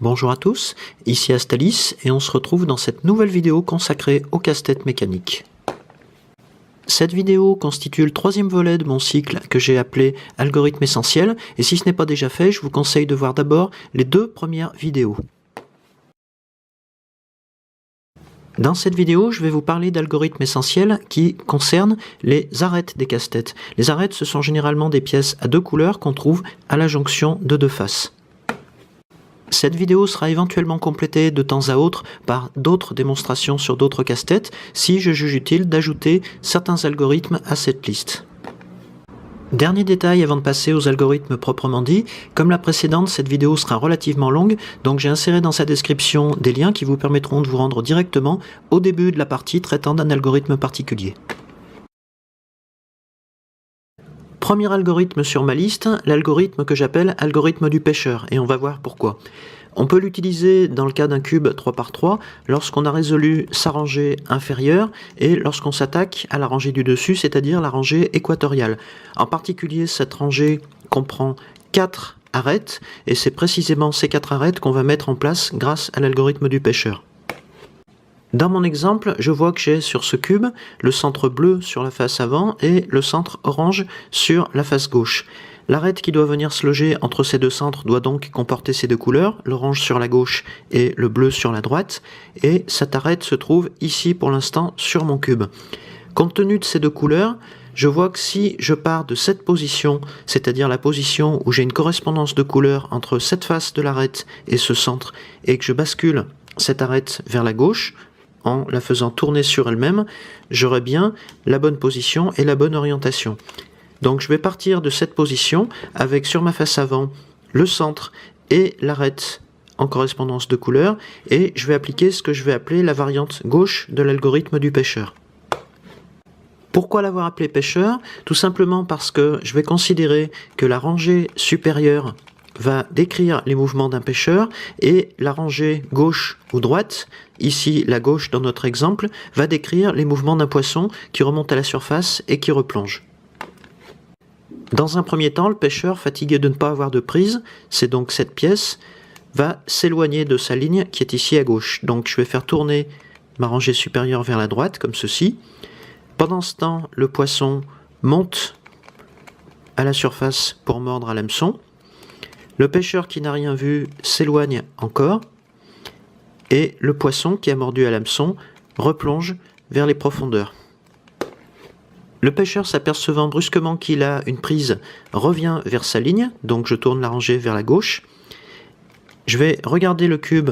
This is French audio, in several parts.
Bonjour à tous, ici Astalis et on se retrouve dans cette nouvelle vidéo consacrée au casse-tête mécanique. Cette vidéo constitue le troisième volet de mon cycle que j'ai appelé Algorithme essentiel et si ce n'est pas déjà fait, je vous conseille de voir d'abord les deux premières vidéos. Dans cette vidéo, je vais vous parler d'algorithmes essentiels qui concernent les arêtes des casse-têtes. Les arêtes, ce sont généralement des pièces à deux couleurs qu'on trouve à la jonction de deux faces. Cette vidéo sera éventuellement complétée de temps à autre par d'autres démonstrations sur d'autres casse-têtes si je juge utile d'ajouter certains algorithmes à cette liste. Dernier détail avant de passer aux algorithmes proprement dits, comme la précédente, cette vidéo sera relativement longue, donc j'ai inséré dans sa description des liens qui vous permettront de vous rendre directement au début de la partie traitant d'un algorithme particulier. Premier algorithme sur ma liste, l'algorithme que j'appelle algorithme du pêcheur, et on va voir pourquoi. On peut l'utiliser dans le cas d'un cube 3×3 lorsqu'on a résolu sa rangée inférieure et lorsqu'on s'attaque à la rangée du dessus, c'est-à-dire la rangée équatoriale. En particulier, cette rangée comprend 4 arêtes, et c'est précisément ces 4 arêtes qu'on va mettre en place grâce à l'algorithme du pêcheur. Dans mon exemple, je vois que j'ai sur ce cube le centre bleu sur la face avant et le centre orange sur la face gauche. L'arête qui doit venir se loger entre ces deux centres doit donc comporter ces deux couleurs, l'orange sur la gauche et le bleu sur la droite, et cette arête se trouve ici pour l'instant sur mon cube. Compte tenu de ces deux couleurs, je vois que si je pars de cette position, c'est-à-dire la position où j'ai une correspondance de couleurs entre cette face de l'arête et ce centre, et que je bascule cette arête vers la gauche, en la faisant tourner sur elle-même, j'aurai bien la bonne position et la bonne orientation. Donc je vais partir de cette position avec sur ma face avant le centre et l'arête en correspondance de couleurs et je vais appliquer ce que je vais appeler la variante gauche de l'algorithme du pêcheur. Pourquoi l'avoir appelé pêcheur? Tout simplement parce que je vais considérer que la rangée supérieure va décrire les mouvements d'un pêcheur et la rangée gauche ou droite, ici la gauche dans notre exemple, va décrire les mouvements d'un poisson qui remonte à la surface et qui replonge. Dans un premier temps, le pêcheur, fatigué de ne pas avoir de prise, c'est donc cette pièce, va s'éloigner de sa ligne qui est ici à gauche. Donc je vais faire tourner ma rangée supérieure vers la droite, comme ceci. Pendant ce temps, le poisson monte à la surface pour mordre à l'hameçon. Le pêcheur qui n'a rien vu s'éloigne encore, et le poisson qui a mordu à l'hameçon replonge vers les profondeurs. Le pêcheur s'apercevant brusquement qu'il a une prise revient vers sa ligne, donc je tourne la rangée vers la gauche. Je vais regarder le cube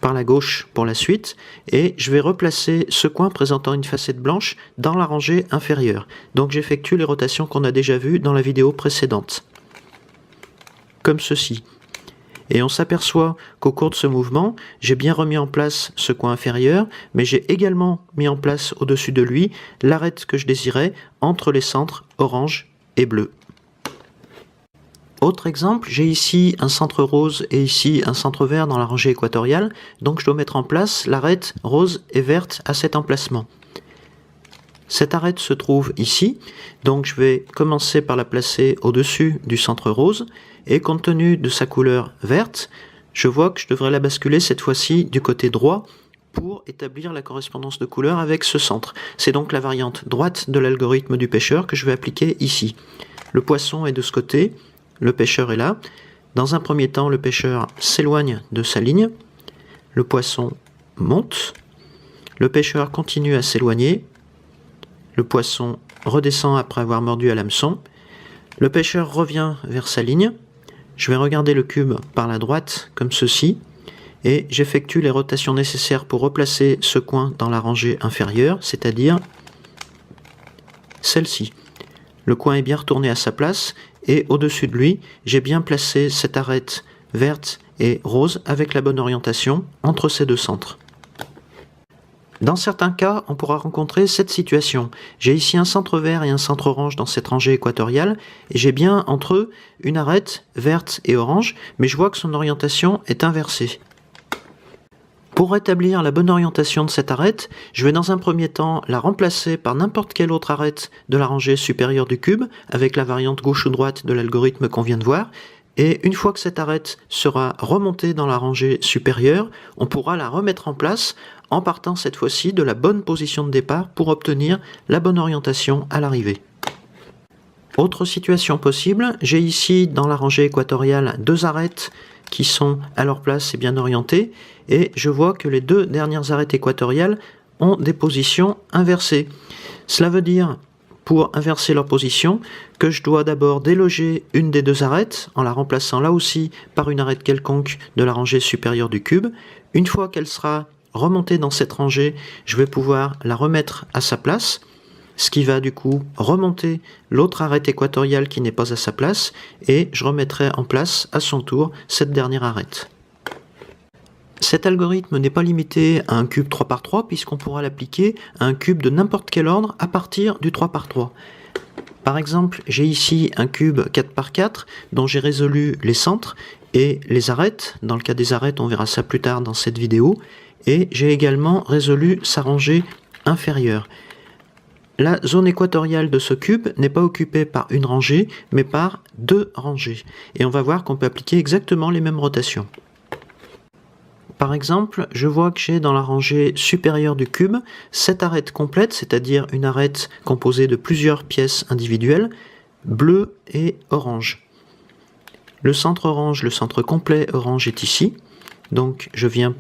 par la gauche pour la suite, et je vais replacer ce coin présentant une facette blanche dans la rangée inférieure. Donc j'effectue les rotations qu'on a déjà vues dans la vidéo précédente. Comme ceci. Et on s'aperçoit qu'au cours de ce mouvement, j'ai bien remis en place ce coin inférieur, mais j'ai également mis en place au-dessus de lui l'arête que je désirais entre les centres orange et bleu. Autre exemple, j'ai ici un centre rose et ici un centre vert dans la rangée équatoriale, donc je dois mettre en place l'arête rose et verte à cet emplacement. Cette arête se trouve ici, donc je vais commencer par la placer au-dessus du centre rose, et compte tenu de sa couleur verte, je vois que je devrais la basculer cette fois-ci du côté droit pour établir la correspondance de couleurs avec ce centre. C'est donc la variante droite de l'algorithme du pêcheur que je vais appliquer ici. Le poisson est de ce côté, le pêcheur est là. Dans un premier temps, le pêcheur s'éloigne de sa ligne, le poisson monte, le pêcheur continue à s'éloigner, le poisson redescend après avoir mordu à l'hameçon. Le pêcheur revient vers sa ligne. Je vais regarder le cube par la droite, comme ceci, et j'effectue les rotations nécessaires pour replacer ce coin dans la rangée inférieure, c'est-à-dire celle-ci. Le coin est bien retourné à sa place, et au-dessus de lui, j'ai bien placé cette arête verte et rose avec la bonne orientation entre ces deux centres. Dans certains cas, on pourra rencontrer cette situation. J'ai ici un centre vert et un centre orange dans cette rangée équatoriale, et j'ai bien entre eux une arête verte et orange, mais je vois que son orientation est inversée. Pour rétablir la bonne orientation de cette arête, je vais dans un premier temps la remplacer par n'importe quelle autre arête de la rangée supérieure du cube, avec la variante gauche ou droite de l'algorithme qu'on vient de voir, Et une fois que cette arête sera remontée dans la rangée supérieure, on pourra la remettre en place en partant cette fois-ci de la bonne position de départ pour obtenir la bonne orientation à l'arrivée. Autre situation possible, j'ai ici dans la rangée équatoriale deux arêtes qui sont à leur place et bien orientées, et je vois que les deux dernières arêtes équatoriales ont des positions inversées. Cela veut dire, pour inverser leur position, que je dois d'abord déloger une des deux arêtes, en la remplaçant là aussi par une arête quelconque de la rangée supérieure du cube. Une fois qu'elle sera remontée dans cette rangée, je vais pouvoir la remettre à sa place, ce qui va du coup remonter l'autre arête équatoriale qui n'est pas à sa place, et je remettrai en place à son tour cette dernière arête. Cet algorithme n'est pas limité à un cube 3 par 3 puisqu'on pourra l'appliquer à un cube de n'importe quel ordre à partir du 3 par 3. Par exemple, j'ai ici un cube 4 par 4 dont j'ai résolu les centres et les arêtes. Dans le cas des arêtes, on verra ça plus tard dans cette vidéo. Et j'ai également résolu sa rangée inférieure. La zone équatoriale de ce cube n'est pas occupée par une rangée, mais par deux rangées. Et on va voir qu'on peut appliquer exactement les mêmes rotations. Par exemple, je vois que j'ai dans la rangée supérieure du cube cette arête complète, c'est-à-dire une arête composée de plusieurs pièces individuelles, bleu et orange. Le centre orange, le centre complet orange est ici, donc je viens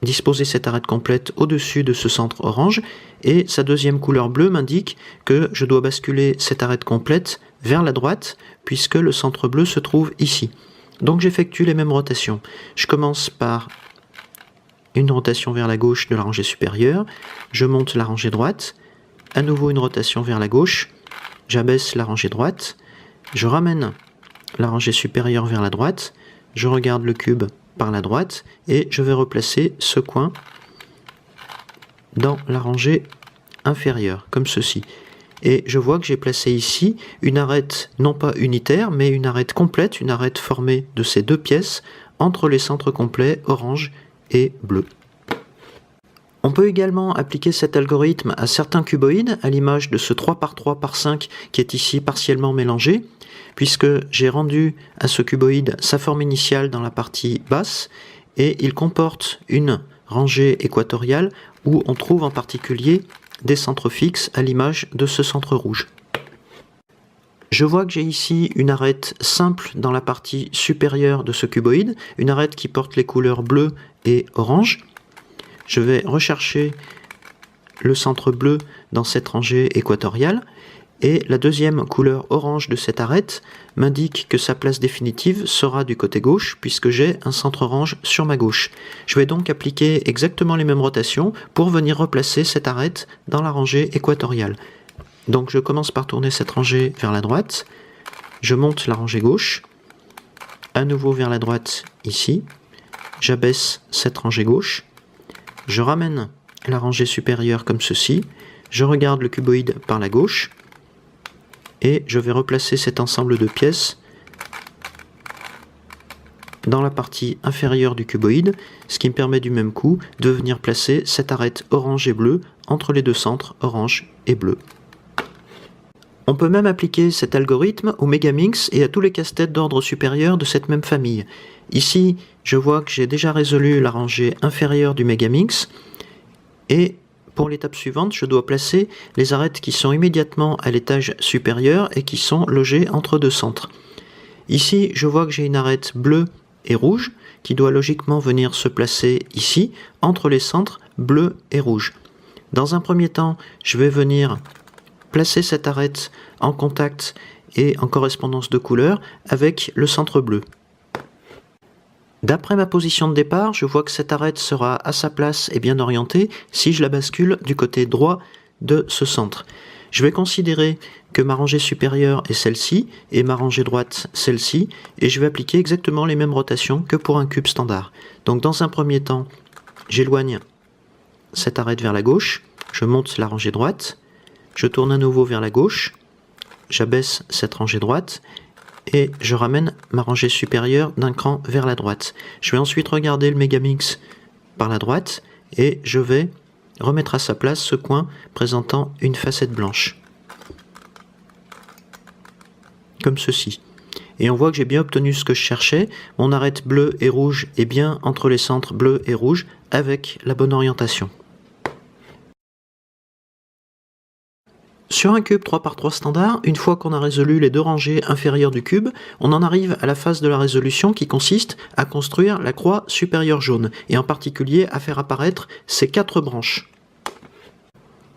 disposer cette arête complète au-dessus de ce centre orange, et sa deuxième couleur bleue m'indique que je dois basculer cette arête complète vers la droite, puisque le centre bleu se trouve ici. Donc j'effectue les mêmes rotations. Je commence par une rotation vers la gauche de la rangée supérieure, je monte la rangée droite, à nouveau une rotation vers la gauche, j'abaisse la rangée droite, je ramène la rangée supérieure vers la droite, je regarde le cube par la droite et je vais replacer ce coin dans la rangée inférieure, comme ceci. Et je vois que j'ai placé ici une arête non pas unitaire, mais une arête complète, une arête formée de ces deux pièces entre les centres complets orange et bleu. On peut également appliquer cet algorithme à certains cuboïdes, à l'image de ce 3 par 3 par 5 qui est ici partiellement mélangé, puisque j'ai rendu à ce cuboïde sa forme initiale dans la partie basse, et il comporte une rangée équatoriale où on trouve en particulier des centres fixes à l'image de ce centre rouge. Je vois que j'ai ici une arête simple dans la partie supérieure de ce cuboïde, une arête qui porte les couleurs bleu et orange. Je vais rechercher le centre bleu dans cette rangée équatoriale, et la deuxième couleur orange de cette arête m'indique que sa place définitive sera du côté gauche, puisque j'ai un centre orange sur ma gauche. Je vais donc appliquer exactement les mêmes rotations pour venir replacer cette arête dans la rangée équatoriale. Donc je commence par tourner cette rangée vers la droite, je monte la rangée gauche, à nouveau vers la droite ici, j'abaisse cette rangée gauche, je ramène la rangée supérieure comme ceci, je regarde le cuboïde par la gauche, et je vais replacer cet ensemble de pièces dans la partie inférieure du cuboïde, ce qui me permet du même coup de venir placer cette arête orange et bleu entre les deux centres orange et bleu. On peut même appliquer cet algorithme au Megaminx et à tous les casse-têtes d'ordre supérieur de cette même famille. Ici, je vois que j'ai déjà résolu la rangée inférieure du Megaminx, et pour l'étape suivante, je dois placer les arêtes qui sont immédiatement à l'étage supérieur et qui sont logées entre deux centres. Ici, je vois que j'ai une arête bleue et rouge qui doit logiquement venir se placer ici, entre les centres bleu et rouge. Dans un premier temps, je vais venir placer cette arête en contact et en correspondance de couleur avec le centre bleu. D'après ma position de départ, je vois que cette arête sera à sa place et bien orientée si je la bascule du côté droit de ce centre. Je vais considérer que ma rangée supérieure est celle-ci et ma rangée droite celle-ci, et je vais appliquer exactement les mêmes rotations que pour un cube standard. Donc dans un premier temps, j'éloigne cette arête vers la gauche, je monte la rangée droite, je tourne à nouveau vers la gauche, j'abaisse cette rangée droite, et je ramène ma rangée supérieure d'un cran vers la droite. Je vais ensuite regarder le Megaminx par la droite, et je vais remettre à sa place ce coin présentant une facette blanche, comme ceci. Et on voit que j'ai bien obtenu ce que je cherchais. Mon arête bleue et rouge est bien entre les centres bleu et rouge avec la bonne orientation. Sur un cube 3x3 standard, une fois qu'on a résolu les deux rangées inférieures du cube, on en arrive à la phase de la résolution qui consiste à construire la croix supérieure jaune, et en particulier à faire apparaître ces 4 branches.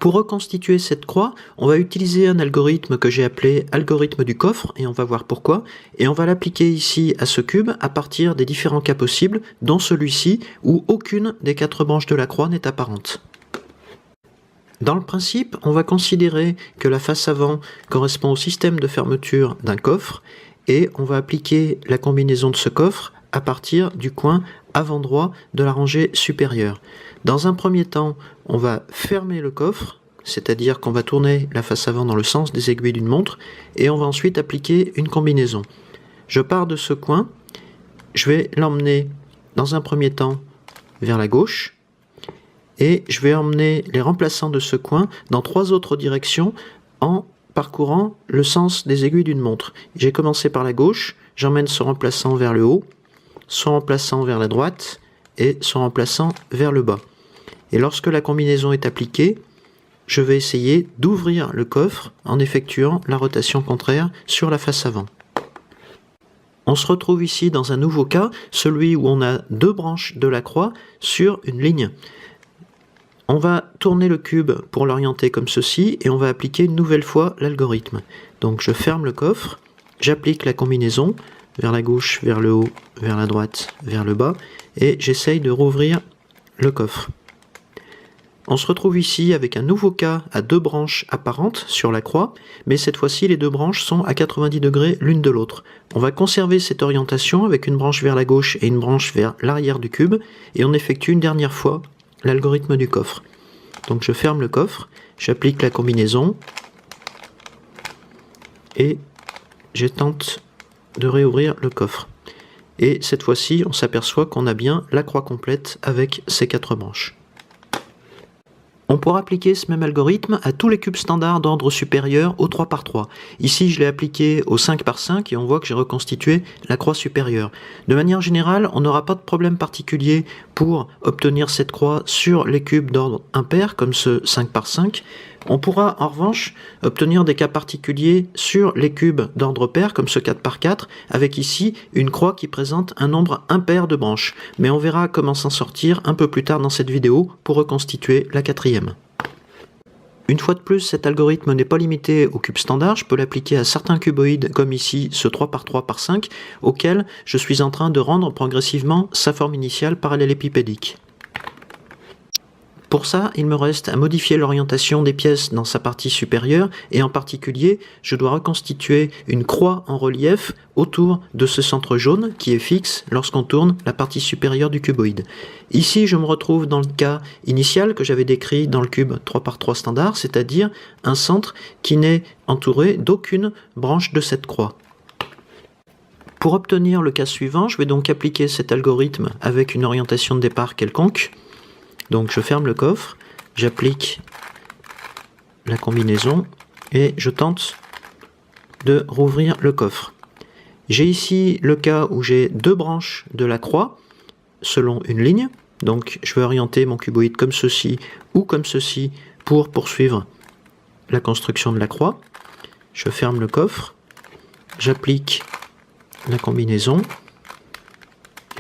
Pour reconstituer cette croix, on va utiliser un algorithme que j'ai appelé algorithme du coffre, et on va voir pourquoi, et on va l'appliquer ici à ce cube à partir des différents cas possibles, dont celui-ci où aucune des 4 branches de la croix n'est apparente. Dans le principe, on va considérer que la face avant correspond au système de fermeture d'un coffre et on va appliquer la combinaison de ce coffre à partir du coin avant droit de la rangée supérieure. Dans un premier temps, on va fermer le coffre, c'est-à-dire qu'on va tourner la face avant dans le sens des aiguilles d'une montre et on va ensuite appliquer une combinaison. Je pars de ce coin, je vais l'emmener dans un premier temps vers la gauche, et je vais emmener les remplaçants de ce coin dans 3 autres directions en parcourant le sens des aiguilles d'une montre. J'ai commencé par la gauche, j'emmène ce remplaçant vers le haut, son remplaçant vers la droite et son remplaçant vers le bas. Et lorsque la combinaison est appliquée, je vais essayer d'ouvrir le coffre en effectuant la rotation contraire sur la face avant. On se retrouve ici dans un nouveau cas, celui où on a 2 branches de la croix sur une ligne. On va tourner le cube pour l'orienter comme ceci et on va appliquer une nouvelle fois l'algorithme. Donc je ferme le coffre, j'applique la combinaison vers la gauche, vers le haut, vers la droite, vers le bas et j'essaye de rouvrir le coffre. On se retrouve ici avec un nouveau cas à 2 branches apparentes sur la croix, mais cette fois-ci les 2 branches sont à 90 degrés l'une de l'autre. On va conserver cette orientation avec une branche vers la gauche et une branche vers l'arrière du cube et on effectue une dernière fois l'algorithme du coffre. Donc je ferme le coffre, j'applique la combinaison et je tente de réouvrir le coffre. Et cette fois-ci, on s'aperçoit qu'on a bien la croix complète avec ces 4 branches. On pourra appliquer ce même algorithme à tous les cubes standards d'ordre supérieur au 3x3. Ici, je l'ai appliqué au 5x5 et on voit que j'ai reconstitué la croix supérieure. De manière générale, on n'aura pas de problème particulier pour obtenir cette croix sur les cubes d'ordre impair, comme ce 5x5. On pourra en revanche obtenir des cas particuliers sur les cubes d'ordre pair, comme ce 4x4, avec ici une croix qui présente un nombre impair de branches. Mais on verra comment s'en sortir un peu plus tard dans cette vidéo pour reconstituer la 4e. Une fois de plus, cet algorithme n'est pas limité au cube standard, je peux l'appliquer à certains cuboïdes comme ici ce 3x3x5, auquel je suis en train de rendre progressivement sa forme initiale parallélépipédique. Pour ça, il me reste à modifier l'orientation des pièces dans sa partie supérieure et en particulier, je dois reconstituer une croix en relief autour de ce centre jaune qui est fixe lorsqu'on tourne la partie supérieure du cuboïde. Ici, je me retrouve dans le cas initial que j'avais décrit dans le cube 3x3 standard, c'est-à-dire un centre qui n'est entouré d'aucune branche de cette croix. Pour obtenir le cas suivant, je vais donc appliquer cet algorithme avec une orientation de départ quelconque. Donc je ferme le coffre, j'applique la combinaison et je tente de rouvrir le coffre. J'ai ici le cas où j'ai 2 branches de la croix selon une ligne. Donc je vais orienter mon cuboïde comme ceci ou comme ceci pour poursuivre la construction de la croix. Je ferme le coffre, j'applique la combinaison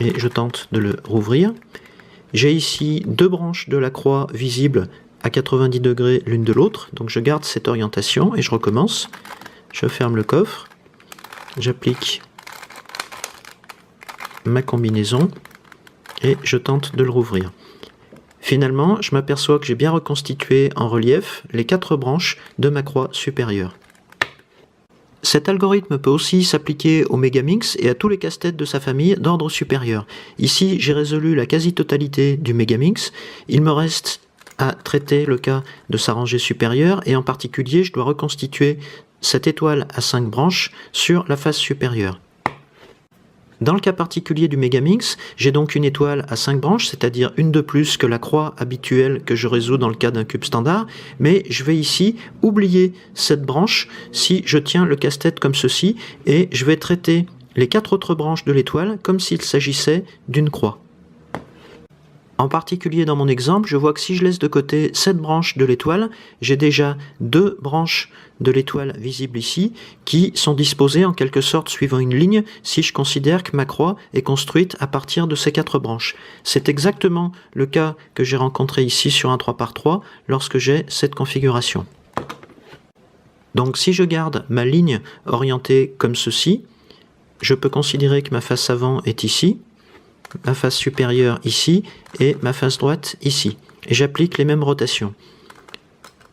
et je tente de le rouvrir. J'ai ici 2 branches de la croix visibles à 90 degrés l'une de l'autre, donc je garde cette orientation et je recommence. Je ferme le coffre, j'applique ma combinaison et je tente de le rouvrir. Finalement, je m'aperçois que j'ai bien reconstitué en relief les 4 branches de ma croix supérieure. Cet algorithme peut aussi s'appliquer au Megaminx et à tous les casse-têtes de sa famille d'ordre supérieur. Ici, j'ai résolu la quasi-totalité du Megaminx. Il me reste à traiter le cas de sa rangée supérieure et en particulier, je dois reconstituer cette étoile à 5 branches sur la face supérieure. Dans le cas particulier du Megaminx, j'ai donc une étoile à 5 branches, c'est-à-dire une de plus que la croix habituelle que je résous dans le cas d'un cube standard, mais je vais ici oublier cette branche si je tiens le casse-tête comme ceci, et je vais traiter les 4 autres branches de l'étoile comme s'il s'agissait d'une croix. En particulier dans mon exemple, je vois que si je laisse de côté cette branche de l'étoile, j'ai déjà 2 branches de l'étoile visibles ici qui sont disposées en quelque sorte suivant une ligne si je considère que ma croix est construite à partir de ces 4 branches. C'est exactement le cas que j'ai rencontré ici sur un 3×3 lorsque j'ai cette configuration. Donc si je garde ma ligne orientée comme ceci, je peux considérer que ma face avant est ici, ma face supérieure ici et ma face droite ici. Et j'applique les mêmes rotations.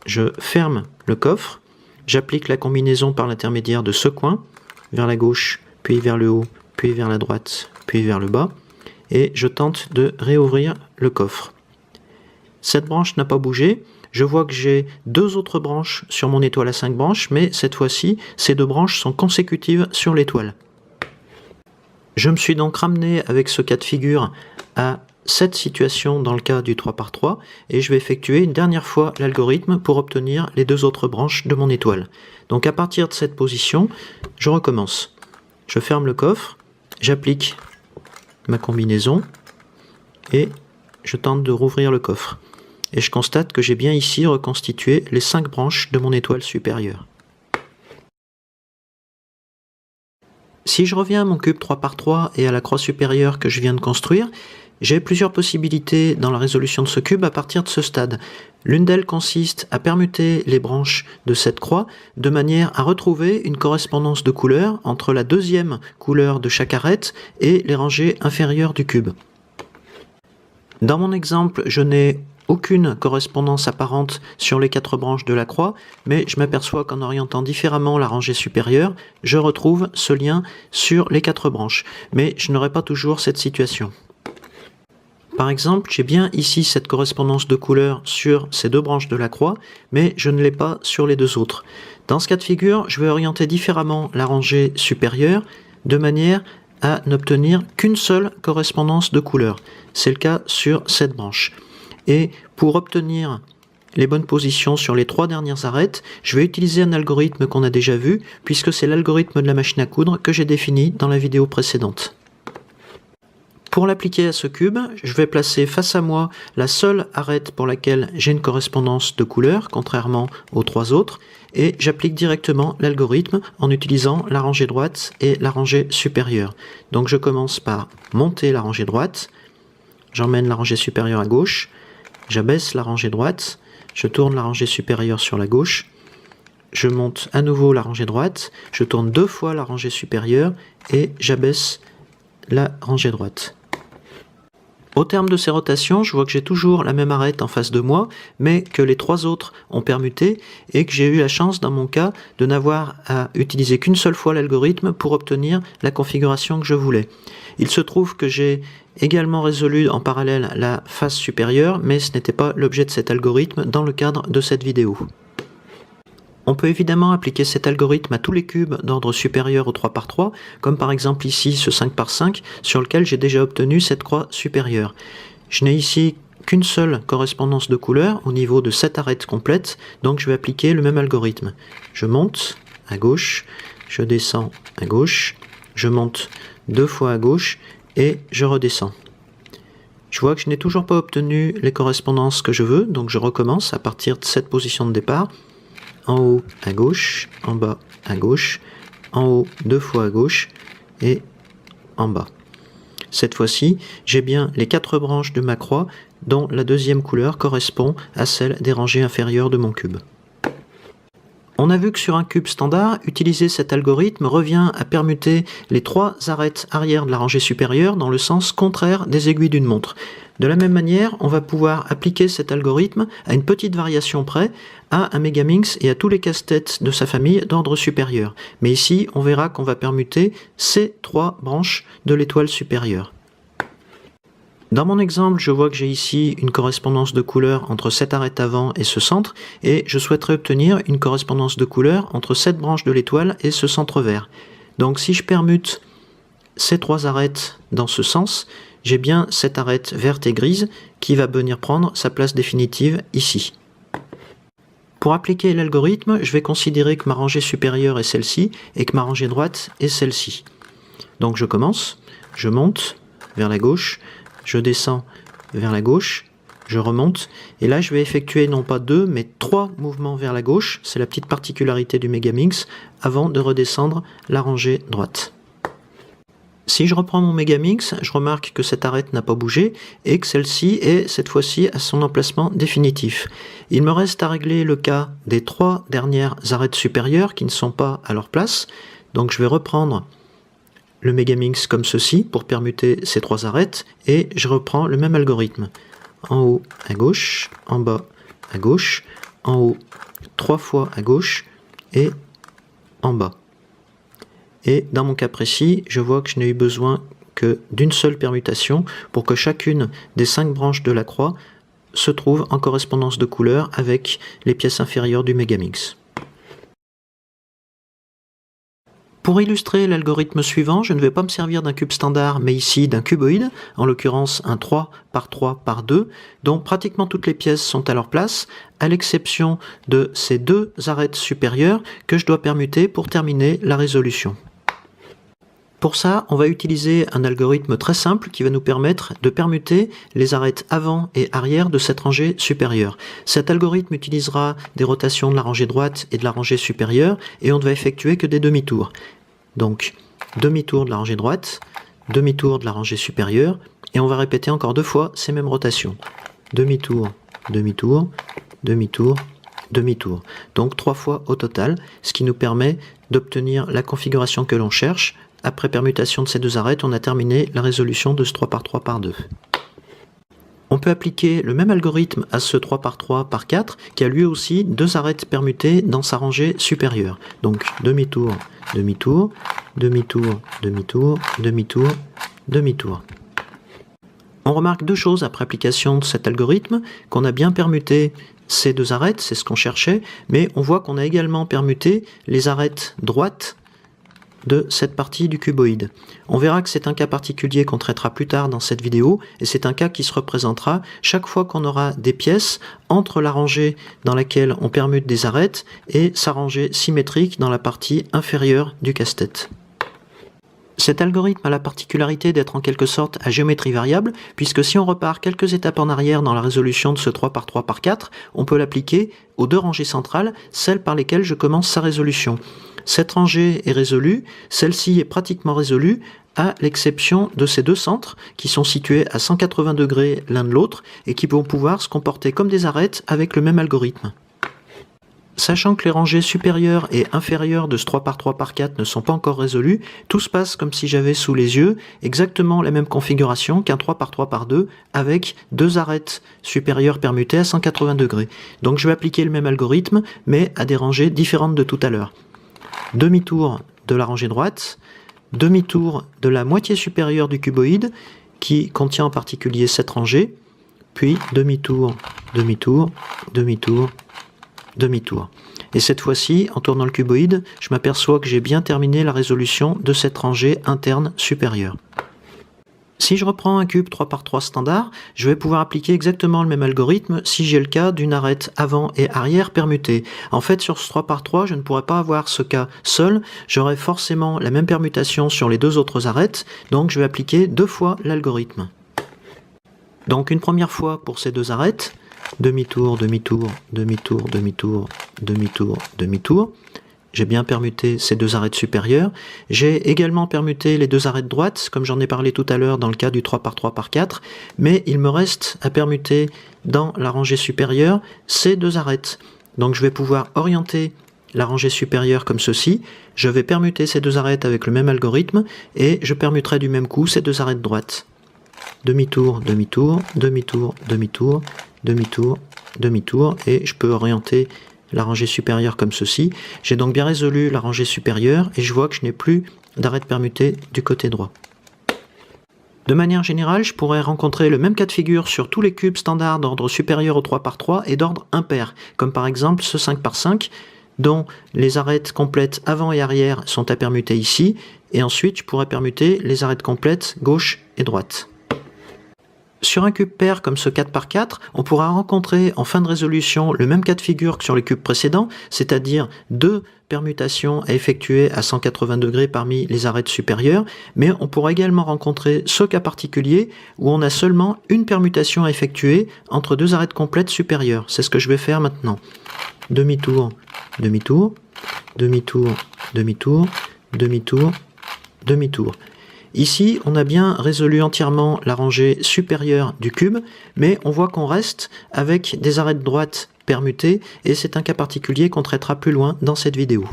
Je ferme le coffre, j'applique la combinaison par l'intermédiaire de ce coin, vers la gauche, puis vers le haut, puis vers la droite, puis vers le bas, et je tente de réouvrir le coffre. Cette branche n'a pas bougé, je vois que j'ai 2 autres branches sur mon étoile à 5 branches, mais cette fois-ci, ces 2 branches sont consécutives sur l'étoile. Je me suis donc ramené avec ce cas de figure à cette situation dans le cas du 3×3 et je vais effectuer une dernière fois l'algorithme pour obtenir les 2 autres branches de mon étoile. Donc à partir de cette position, je recommence. Je ferme le coffre, j'applique ma combinaison et je tente de rouvrir le coffre. Et je constate que j'ai bien ici reconstitué les 5 branches de mon étoile supérieure. Si je reviens à mon cube 3×3 et à la croix supérieure que je viens de construire, j'ai plusieurs possibilités dans la résolution de ce cube à partir de ce stade. L'une d'elles consiste à permuter les branches de cette croix de manière à retrouver une correspondance de couleurs entre la deuxième couleur de chaque arête et les rangées inférieures du cube. Dans mon exemple, je n'ai aucune correspondance apparente sur les 4 branches de la croix, mais je m'aperçois qu'en orientant différemment la rangée supérieure, je retrouve ce lien sur les 4 branches. Mais je n'aurai pas toujours cette situation. Par exemple, j'ai bien ici cette correspondance de couleurs sur ces 2 branches de la croix, mais je ne l'ai pas sur les 2 autres. Dans ce cas de figure, je vais orienter différemment la rangée supérieure de manière à n'obtenir qu'une seule correspondance de couleurs. C'est le cas sur cette branche. Et pour obtenir les bonnes positions sur les 3 dernières arêtes, je vais utiliser un algorithme qu'on a déjà vu, puisque c'est l'algorithme de la machine à coudre que j'ai défini dans la vidéo précédente. Pour l'appliquer à ce cube, je vais placer face à moi la seule arête pour laquelle j'ai une correspondance de couleurs, contrairement aux 3 autres, et j'applique directement l'algorithme en utilisant la rangée droite et la rangée supérieure. Donc je commence par monter la rangée droite, j'emmène la rangée supérieure à gauche, j'abaisse la rangée droite, je tourne la rangée supérieure sur la gauche, je monte à nouveau la rangée droite, je tourne 2 fois la rangée supérieure et j'abaisse la rangée droite. Au terme de ces rotations, je vois que j'ai toujours la même arête en face de moi, mais que les 3 autres ont permuté et que j'ai eu la chance, dans mon cas, de n'avoir à utiliser qu'une seule fois l'algorithme pour obtenir la configuration que je voulais. Il se trouve que j'ai également résolu en parallèle la face supérieure, mais ce n'était pas l'objet de cet algorithme dans le cadre de cette vidéo. On peut évidemment appliquer cet algorithme à tous les cubes d'ordre supérieur au 3×3, comme par exemple ici ce 5×5, sur lequel j'ai déjà obtenu cette croix supérieure. Je n'ai ici qu'une seule correspondance de couleurs au niveau de cette arête complète, donc je vais appliquer le même algorithme. Je monte à gauche, je descends à gauche, je monte 2 fois à gauche et je redescends. Je vois que je n'ai toujours pas obtenu les correspondances que je veux, donc je recommence à partir de cette position de départ. En haut à gauche, en bas à gauche, en haut 2 fois à gauche et en bas. Cette fois-ci, j'ai bien les 4 branches de ma croix dont la deuxième couleur correspond à celle des rangées inférieures de mon cube. On a vu que sur un cube standard, utiliser cet algorithme revient à permuter les 3 arêtes arrière de la rangée supérieure dans le sens contraire des aiguilles d'une montre. De la même manière, on va pouvoir appliquer cet algorithme à une petite variation près, à un Megaminx et à tous les casse-têtes de sa famille d'ordre supérieur. Mais ici, on verra qu'on va permuter ces 3 branches de l'étoile supérieure. Dans mon exemple, je vois que j'ai ici une correspondance de couleurs entre cette arête avant et ce centre, et je souhaiterais obtenir une correspondance de couleurs entre cette branche de l'étoile et ce centre vert. Donc si je permute ces 3 arêtes dans ce sens, j'ai bien cette arête verte et grise qui va venir prendre sa place définitive ici. Pour appliquer l'algorithme, je vais considérer que ma rangée supérieure est celle-ci et que ma rangée droite est celle-ci. Donc je commence, je monte vers la gauche, je descends vers la gauche, je remonte, et là je vais effectuer non pas 2 mais 3 mouvements vers la gauche, c'est la petite particularité du Megamix, avant de redescendre la rangée droite. Si je reprends mon Megamix, je remarque que cette arête n'a pas bougé et que celle-ci est cette fois-ci à son emplacement définitif. Il me reste à régler le cas des 3 dernières arêtes supérieures qui ne sont pas à leur place, donc je vais reprendre le Megamix comme ceci pour permuter ces 3 arêtes et je reprends le même algorithme. En haut à gauche, en bas à gauche, en haut 3 fois à gauche et en bas. Et dans mon cas précis, je vois que je n'ai eu besoin que d'une seule permutation pour que chacune des 5 branches de la croix se trouve en correspondance de couleur avec les pièces inférieures du Megamix. Pour illustrer l'algorithme suivant, je ne vais pas me servir d'un cube standard, mais ici d'un cuboïde, en l'occurrence un 3 par 3 par 2, dont pratiquement toutes les pièces sont à leur place, à l'exception de ces 2 arêtes supérieures que je dois permuter pour terminer la résolution. Pour ça, on va utiliser un algorithme très simple qui va nous permettre de permuter les arêtes avant et arrière de cette rangée supérieure. Cet algorithme utilisera des rotations de la rangée droite et de la rangée supérieure et on ne va effectuer que des demi-tours. Donc, demi-tour de la rangée droite, demi-tour de la rangée supérieure et on va répéter encore 2 fois ces mêmes rotations. Demi-tour, demi-tour, demi-tour, demi-tour. Donc 3 fois au total, ce qui nous permet d'obtenir la configuration que l'on cherche. Après permutation de ces 2 arêtes, on a terminé la résolution de ce 3 par 3 par 2. On peut appliquer le même algorithme à ce 3 par 3 par 4 qui a lui aussi 2 arêtes permutées dans sa rangée supérieure. Donc demi-tour, demi-tour, demi-tour, demi-tour, demi-tour, demi-tour. On remarque 2 choses après application de cet algorithme, qu'on a bien permuté ces 2 arêtes, c'est ce qu'on cherchait, mais on voit qu'on a également permuté les arêtes droites de cette partie du cuboïde. On verra que c'est un cas particulier qu'on traitera plus tard dans cette vidéo, et c'est un cas qui se représentera chaque fois qu'on aura des pièces entre la rangée dans laquelle on permute des arêtes et sa rangée symétrique dans la partie inférieure du casse-tête. Cet algorithme a la particularité d'être en quelque sorte à géométrie variable, puisque si on repart quelques étapes en arrière dans la résolution de ce 3 par 3 par 4, on peut l'appliquer aux 2 rangées centrales, celles par lesquelles je commence sa résolution. Cette rangée est résolue, celle-ci est pratiquement résolue, à l'exception de ces 2 centres qui sont situés à 180 degrés l'un de l'autre et qui vont pouvoir se comporter comme des arêtes avec le même algorithme. Sachant que les rangées supérieures et inférieures de ce 3 par 3 par 4 ne sont pas encore résolues, tout se passe comme si j'avais sous les yeux exactement la même configuration qu'un 3 par 3 par 2 avec 2 arêtes supérieures permutées à 180 degrés. Donc je vais appliquer le même algorithme mais à des rangées différentes de tout à l'heure. Demi-tour de la rangée droite, demi-tour de la moitié supérieure du cuboïde qui contient en particulier cette rangée, puis demi-tour, demi-tour, demi-tour, demi-tour. Et cette fois-ci, en tournant le cuboïde, je m'aperçois que j'ai bien terminé la résolution de cette rangée interne supérieure. Si je reprends un cube 3 par 3 standard, je vais pouvoir appliquer exactement le même algorithme si j'ai le cas d'une arête avant et arrière permutée. En fait, sur ce 3 par 3, je ne pourrais pas avoir ce cas seul, j'aurai forcément la même permutation sur les 2 autres arêtes, donc je vais appliquer 2 fois l'algorithme. Donc une première fois pour ces 2 arêtes, demi-tour, demi-tour, demi-tour, demi-tour, demi-tour, demi-tour. J'ai bien permuté ces 2 arêtes supérieures. J'ai également permuté les 2 arêtes droites, comme j'en ai parlé tout à l'heure dans le cas du 3 par 3 par 4, mais il me reste à permuter dans la rangée supérieure ces 2 arêtes. Donc je vais pouvoir orienter la rangée supérieure comme ceci, je vais permuter ces 2 arêtes avec le même algorithme, et je permuterai du même coup ces 2 arêtes droites. Demi-tour, demi-tour, demi-tour, demi-tour, demi-tour, demi-tour, et je peux orienter la rangée supérieure comme ceci. J'ai donc bien résolu la rangée supérieure et je vois que je n'ai plus d'arête permutée du côté droit. De manière générale, je pourrais rencontrer le même cas de figure sur tous les cubes standards d'ordre supérieur au 3 par 3 et d'ordre impair, comme par exemple ce 5 par 5, dont les arêtes complètes avant et arrière sont à permuter ici, et ensuite je pourrais permuter les arêtes complètes gauche et droite. Sur un cube pair comme ce 4 par 4, on pourra rencontrer en fin de résolution le même cas de figure que sur les cubes précédents, c'est-à-dire deux permutations à effectuer à 180 degrés parmi les arêtes supérieures, mais on pourra également rencontrer ce cas particulier où on a seulement une permutation à effectuer entre deux arêtes complètes supérieures. C'est ce que je vais faire maintenant. Demi-tour, demi-tour, demi-tour, demi-tour, demi-tour, demi-tour. Ici, on a bien résolu entièrement la rangée supérieure du cube, mais on voit qu'on reste avec des arêtes droites permutées, et c'est un cas particulier qu'on traitera plus loin dans cette vidéo.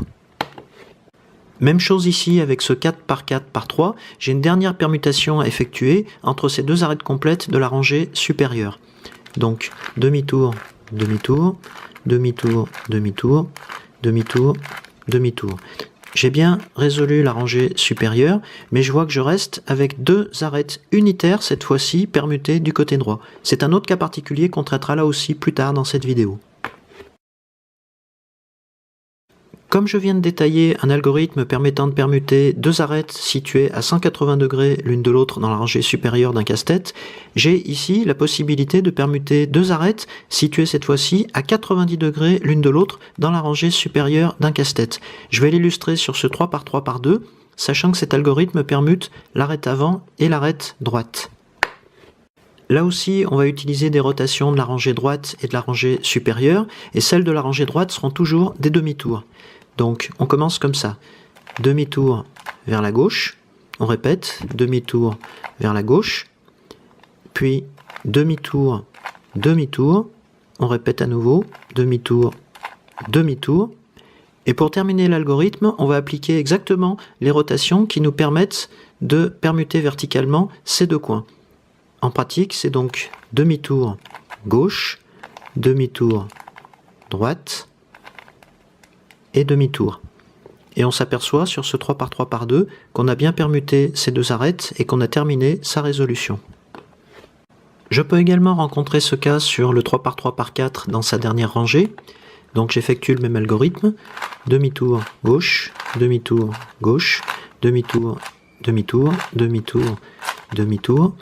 Même chose ici avec ce 4 par 4 par 3, j'ai une dernière permutation à effectuer entre ces deux arêtes complètes de la rangée supérieure. Donc, demi-tour, demi-tour, demi-tour, demi-tour, demi-tour, demi-tour. J'ai bien résolu la rangée supérieure, mais je vois que je reste avec deux arêtes unitaires, cette fois-ci permutées du côté droit. C'est un autre cas particulier qu'on traitera là aussi plus tard dans cette vidéo. Comme je viens de détailler un algorithme permettant de permuter deux arêtes situées à 180 degrés l'une de l'autre dans la rangée supérieure d'un casse-tête, j'ai ici la possibilité de permuter deux arêtes situées cette fois-ci à 90 degrés l'une de l'autre dans la rangée supérieure d'un casse-tête. Je vais l'illustrer sur ce 3 par 3 par 2, sachant que cet algorithme permute l'arête avant et l'arête droite. Là aussi, on va utiliser des rotations de la rangée droite et de la rangée supérieure, et celles de la rangée droite seront toujours des demi-tours. Donc, on commence comme ça. Demi-tour vers la gauche, on répète, demi-tour vers la gauche, puis demi-tour, demi-tour, on répète à nouveau, demi-tour, demi-tour, et pour terminer l'algorithme, on va appliquer exactement les rotations qui nous permettent de permuter verticalement ces deux coins. En pratique, c'est donc demi-tour gauche, demi-tour droite, et demi-tour. Et on s'aperçoit sur ce 3 par 3 par 2 qu'on a bien permuté ces deux arêtes et qu'on a terminé sa résolution. Je peux également rencontrer ce cas sur le 3 par 3 par 4 dans sa dernière rangée. Donc j'effectue le même algorithme. Demi-tour gauche, demi-tour gauche, demi-tour, demi-tour, demi-tour, demi-tour.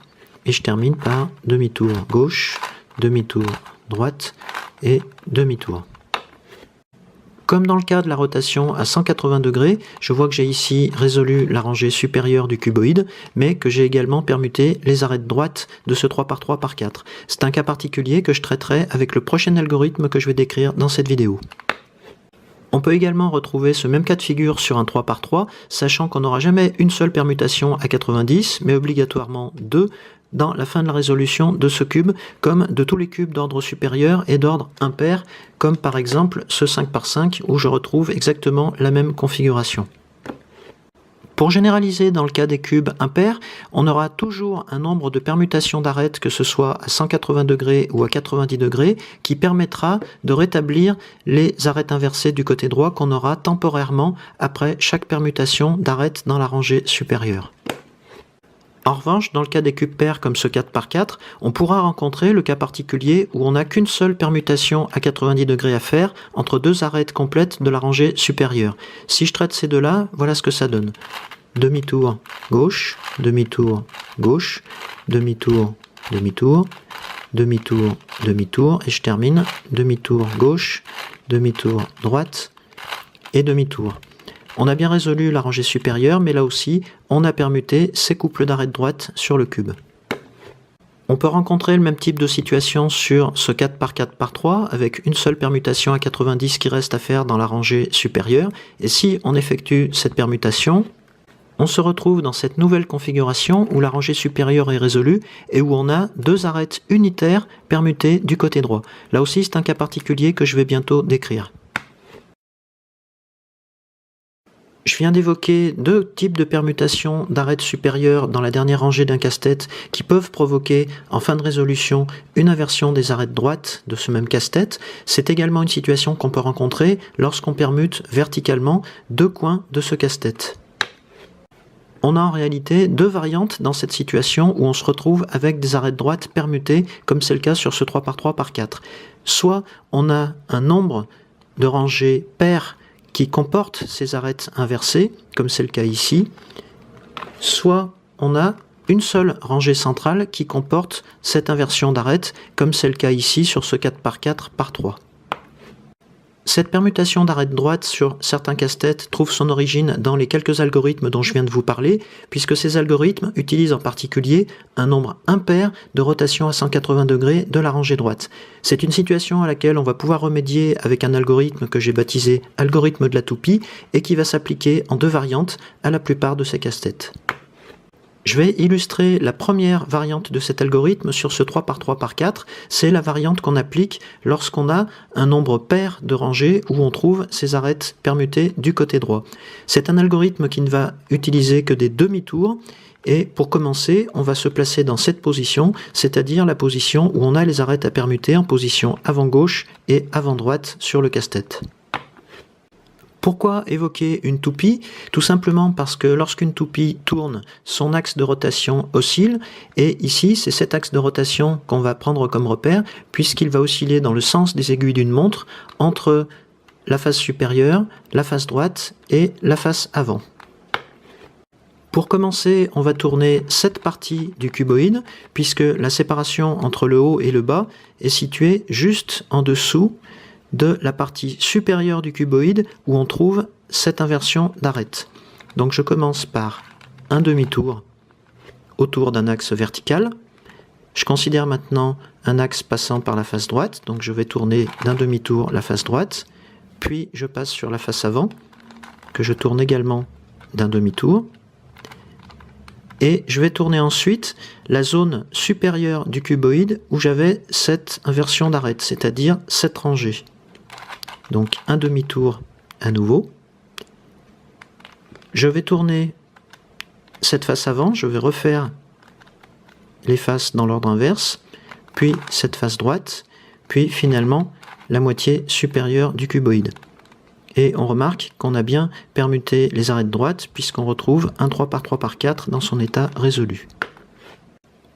Et je termine par demi-tour gauche, demi-tour droite et demi-tour. Comme dans le cas de la rotation à 180 degrés, je vois que j'ai ici résolu la rangée supérieure du cuboïde, mais que j'ai également permuté les arêtes droites de ce 3 par 3 par 4. C'est un cas particulier que je traiterai avec le prochain algorithme que je vais décrire dans cette vidéo. On peut également retrouver ce même cas de figure sur un 3 par 3, sachant qu'on n'aura jamais une seule permutation à 90, mais obligatoirement deux dans la fin de la résolution de ce cube, comme de tous les cubes d'ordre supérieur et d'ordre impair, comme par exemple ce 5 par 5, où je retrouve exactement la même configuration. Pour généraliser dans le cas des cubes impairs, on aura toujours un nombre de permutations d'arêtes, que ce soit à 180 degrés ou à 90 degrés, qui permettra de rétablir les arêtes inversées du côté droit qu'on aura temporairement après chaque permutation d'arêtes dans la rangée supérieure. En revanche, dans le cas des cubes pairs comme ce 4 par 4, on pourra rencontrer le cas particulier où on n'a qu'une seule permutation à 90 degrés à faire entre deux arêtes complètes de la rangée supérieure. Si je traite ces deux-là, voilà ce que ça donne. Demi-tour gauche, demi-tour gauche, demi-tour, demi-tour, demi-tour, demi-tour, et je termine demi-tour gauche, demi-tour droite et demi-tour. On a bien résolu la rangée supérieure, mais là aussi, on a permuté ces couples d'arêtes droites sur le cube. On peut rencontrer le même type de situation sur ce 4 par 4 par 3, avec une seule permutation à 90 qui reste à faire dans la rangée supérieure. Et si on effectue cette permutation, on se retrouve dans cette nouvelle configuration où la rangée supérieure est résolue et où on a deux arêtes unitaires permutées du côté droit. Là aussi, c'est un cas particulier que je vais bientôt décrire. Je viens d'évoquer deux types de permutations d'arêtes supérieures dans la dernière rangée d'un casse-tête qui peuvent provoquer, en fin de résolution, une inversion des arêtes droites de ce même casse-tête. C'est également une situation qu'on peut rencontrer lorsqu'on permute verticalement deux coins de ce casse-tête. On a en réalité deux variantes dans cette situation où on se retrouve avec des arêtes droites permutées, comme c'est le cas sur ce 3 par 3 par 4. Soit on a un nombre de rangées paires qui comporte ces arêtes inversées, comme c'est le cas ici, soit on a une seule rangée centrale qui comporte cette inversion d'arête, comme c'est le cas ici sur ce 4x4 par 3. Cette permutation d'arête droite sur certains casse-têtes trouve son origine dans les quelques algorithmes dont je viens de vous parler, puisque ces algorithmes utilisent en particulier un nombre impair de rotation à 180 degrés de la rangée droite. C'est une situation à laquelle on va pouvoir remédier avec un algorithme que j'ai baptisé algorithme de la toupie et qui va s'appliquer en 2 variantes à la plupart de ces casse-têtes. Je vais illustrer la première variante de cet algorithme sur ce 3x3x4. C'est la variante qu'on applique lorsqu'on a un nombre pair de rangées où on trouve ces arêtes permutées du côté droit. C'est un algorithme qui ne va utiliser que des demi-tours. Et pour commencer, on va se placer dans cette position, c'est-à-dire la position où on a les arêtes à permuter en position avant-gauche et avant-droite sur le casse-tête. Pourquoi évoquer une toupie? Tout simplement parce que lorsqu'une toupie tourne, son axe de rotation oscille, et ici c'est cet axe de rotation qu'on va prendre comme repère, puisqu'il va osciller dans le sens des aiguilles d'une montre entre la face supérieure, la face droite et la face avant. Pour commencer, on va tourner cette partie du cuboïde, puisque la séparation entre le haut et le bas est située juste en dessous de la partie supérieure du cuboïde où on trouve cette inversion d'arête. Donc je commence par un demi-tour autour d'un axe vertical. Je considère maintenant un axe passant par la face droite, donc je vais tourner d'un demi-tour la face droite, puis je passe sur la face avant, que je tourne également d'un demi-tour, et je vais tourner ensuite la zone supérieure du cuboïde où j'avais cette inversion d'arête, c'est-à-dire cette rangée. Donc un demi-tour à nouveau. Je vais tourner cette face avant, je vais refaire les faces dans l'ordre inverse, puis cette face droite, puis finalement la moitié supérieure du cuboïde. Et on remarque qu'on a bien permuté les arêtes droites puisqu'on retrouve un 3x3x4 dans son état résolu.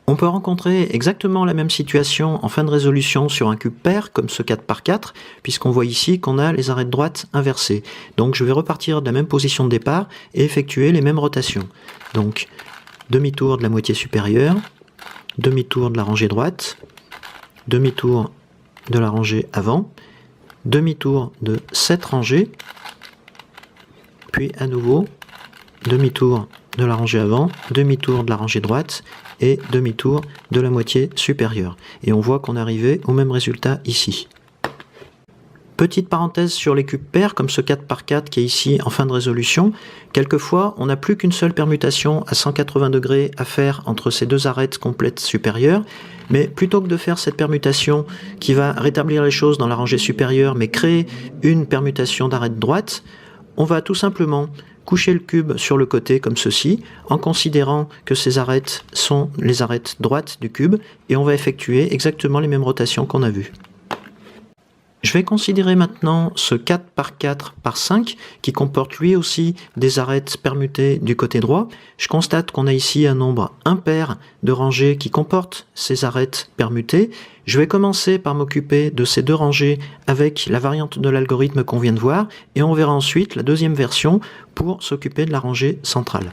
On peut rencontrer exactement la même situation en fin de résolution sur un cube pair, comme ce 4x4, puisqu'on voit ici qu'on a les arêtes droites inversées. Donc je vais repartir de la même position de départ et effectuer les mêmes rotations. Donc demi-tour de la moitié supérieure, demi-tour de la rangée droite, demi-tour de la rangée avant, demi-tour de cette rangée, puis à nouveau demi-tour de la rangée avant, demi-tour de la rangée droite et demi-tour de la moitié supérieure. Et on voit qu'on est arrivé au même résultat ici. Petite parenthèse sur les cubes pairs, comme ce 4x4 qui est ici en fin de résolution. Quelquefois, on n'a plus qu'une seule permutation à 180 degrés à faire entre ces deux arêtes complètes supérieures. Mais plutôt que de faire cette permutation qui va rétablir les choses dans la rangée supérieure, mais créer une permutation d'arête droite, on va tout simplement coucher le cube sur le côté comme ceci, en considérant que ces arêtes sont les arêtes droites du cube, et on va effectuer exactement les mêmes rotations qu'on a vues. Je vais considérer maintenant ce 4x4 par 5 qui comporte lui aussi des arêtes permutées du côté droit. Je constate qu'on a ici un nombre impair de rangées qui comportent ces arêtes permutées. Je vais commencer par m'occuper de ces deux rangées avec la variante de l'algorithme qu'on vient de voir et on verra ensuite la deuxième version pour s'occuper de la rangée centrale.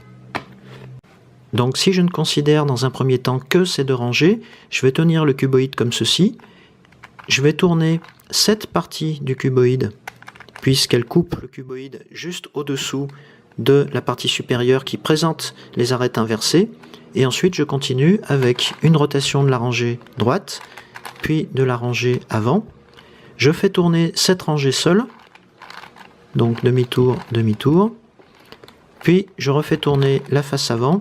Donc si je ne considère dans un premier temps que ces deux rangées, je vais tenir le cuboïde comme ceci. Je vais tourner cette partie du cuboïde, puisqu'elle coupe le cuboïde juste au-dessous de la partie supérieure qui présente les arêtes inversées. Et ensuite, je continue avec une rotation de la rangée droite, puis de la rangée avant. Je fais tourner cette rangée seule, donc demi-tour, demi-tour. Puis, je refais tourner la face avant,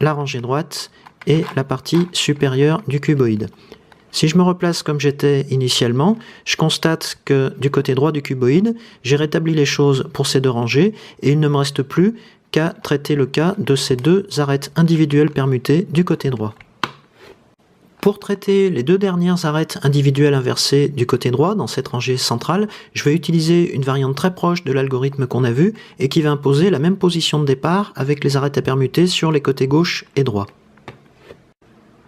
la rangée droite et la partie supérieure du cuboïde. Si je me replace comme j'étais initialement, je constate que du côté droit du cuboïde, j'ai rétabli les choses pour ces deux rangées et il ne me reste plus qu'à traiter le cas de ces deux arêtes individuelles permutées du côté droit. Pour traiter les deux dernières arêtes individuelles inversées du côté droit dans cette rangée centrale, je vais utiliser une variante très proche de l'algorithme qu'on a vu et qui va imposer la même position de départ avec les arêtes à permuter sur les côtés gauche et droit.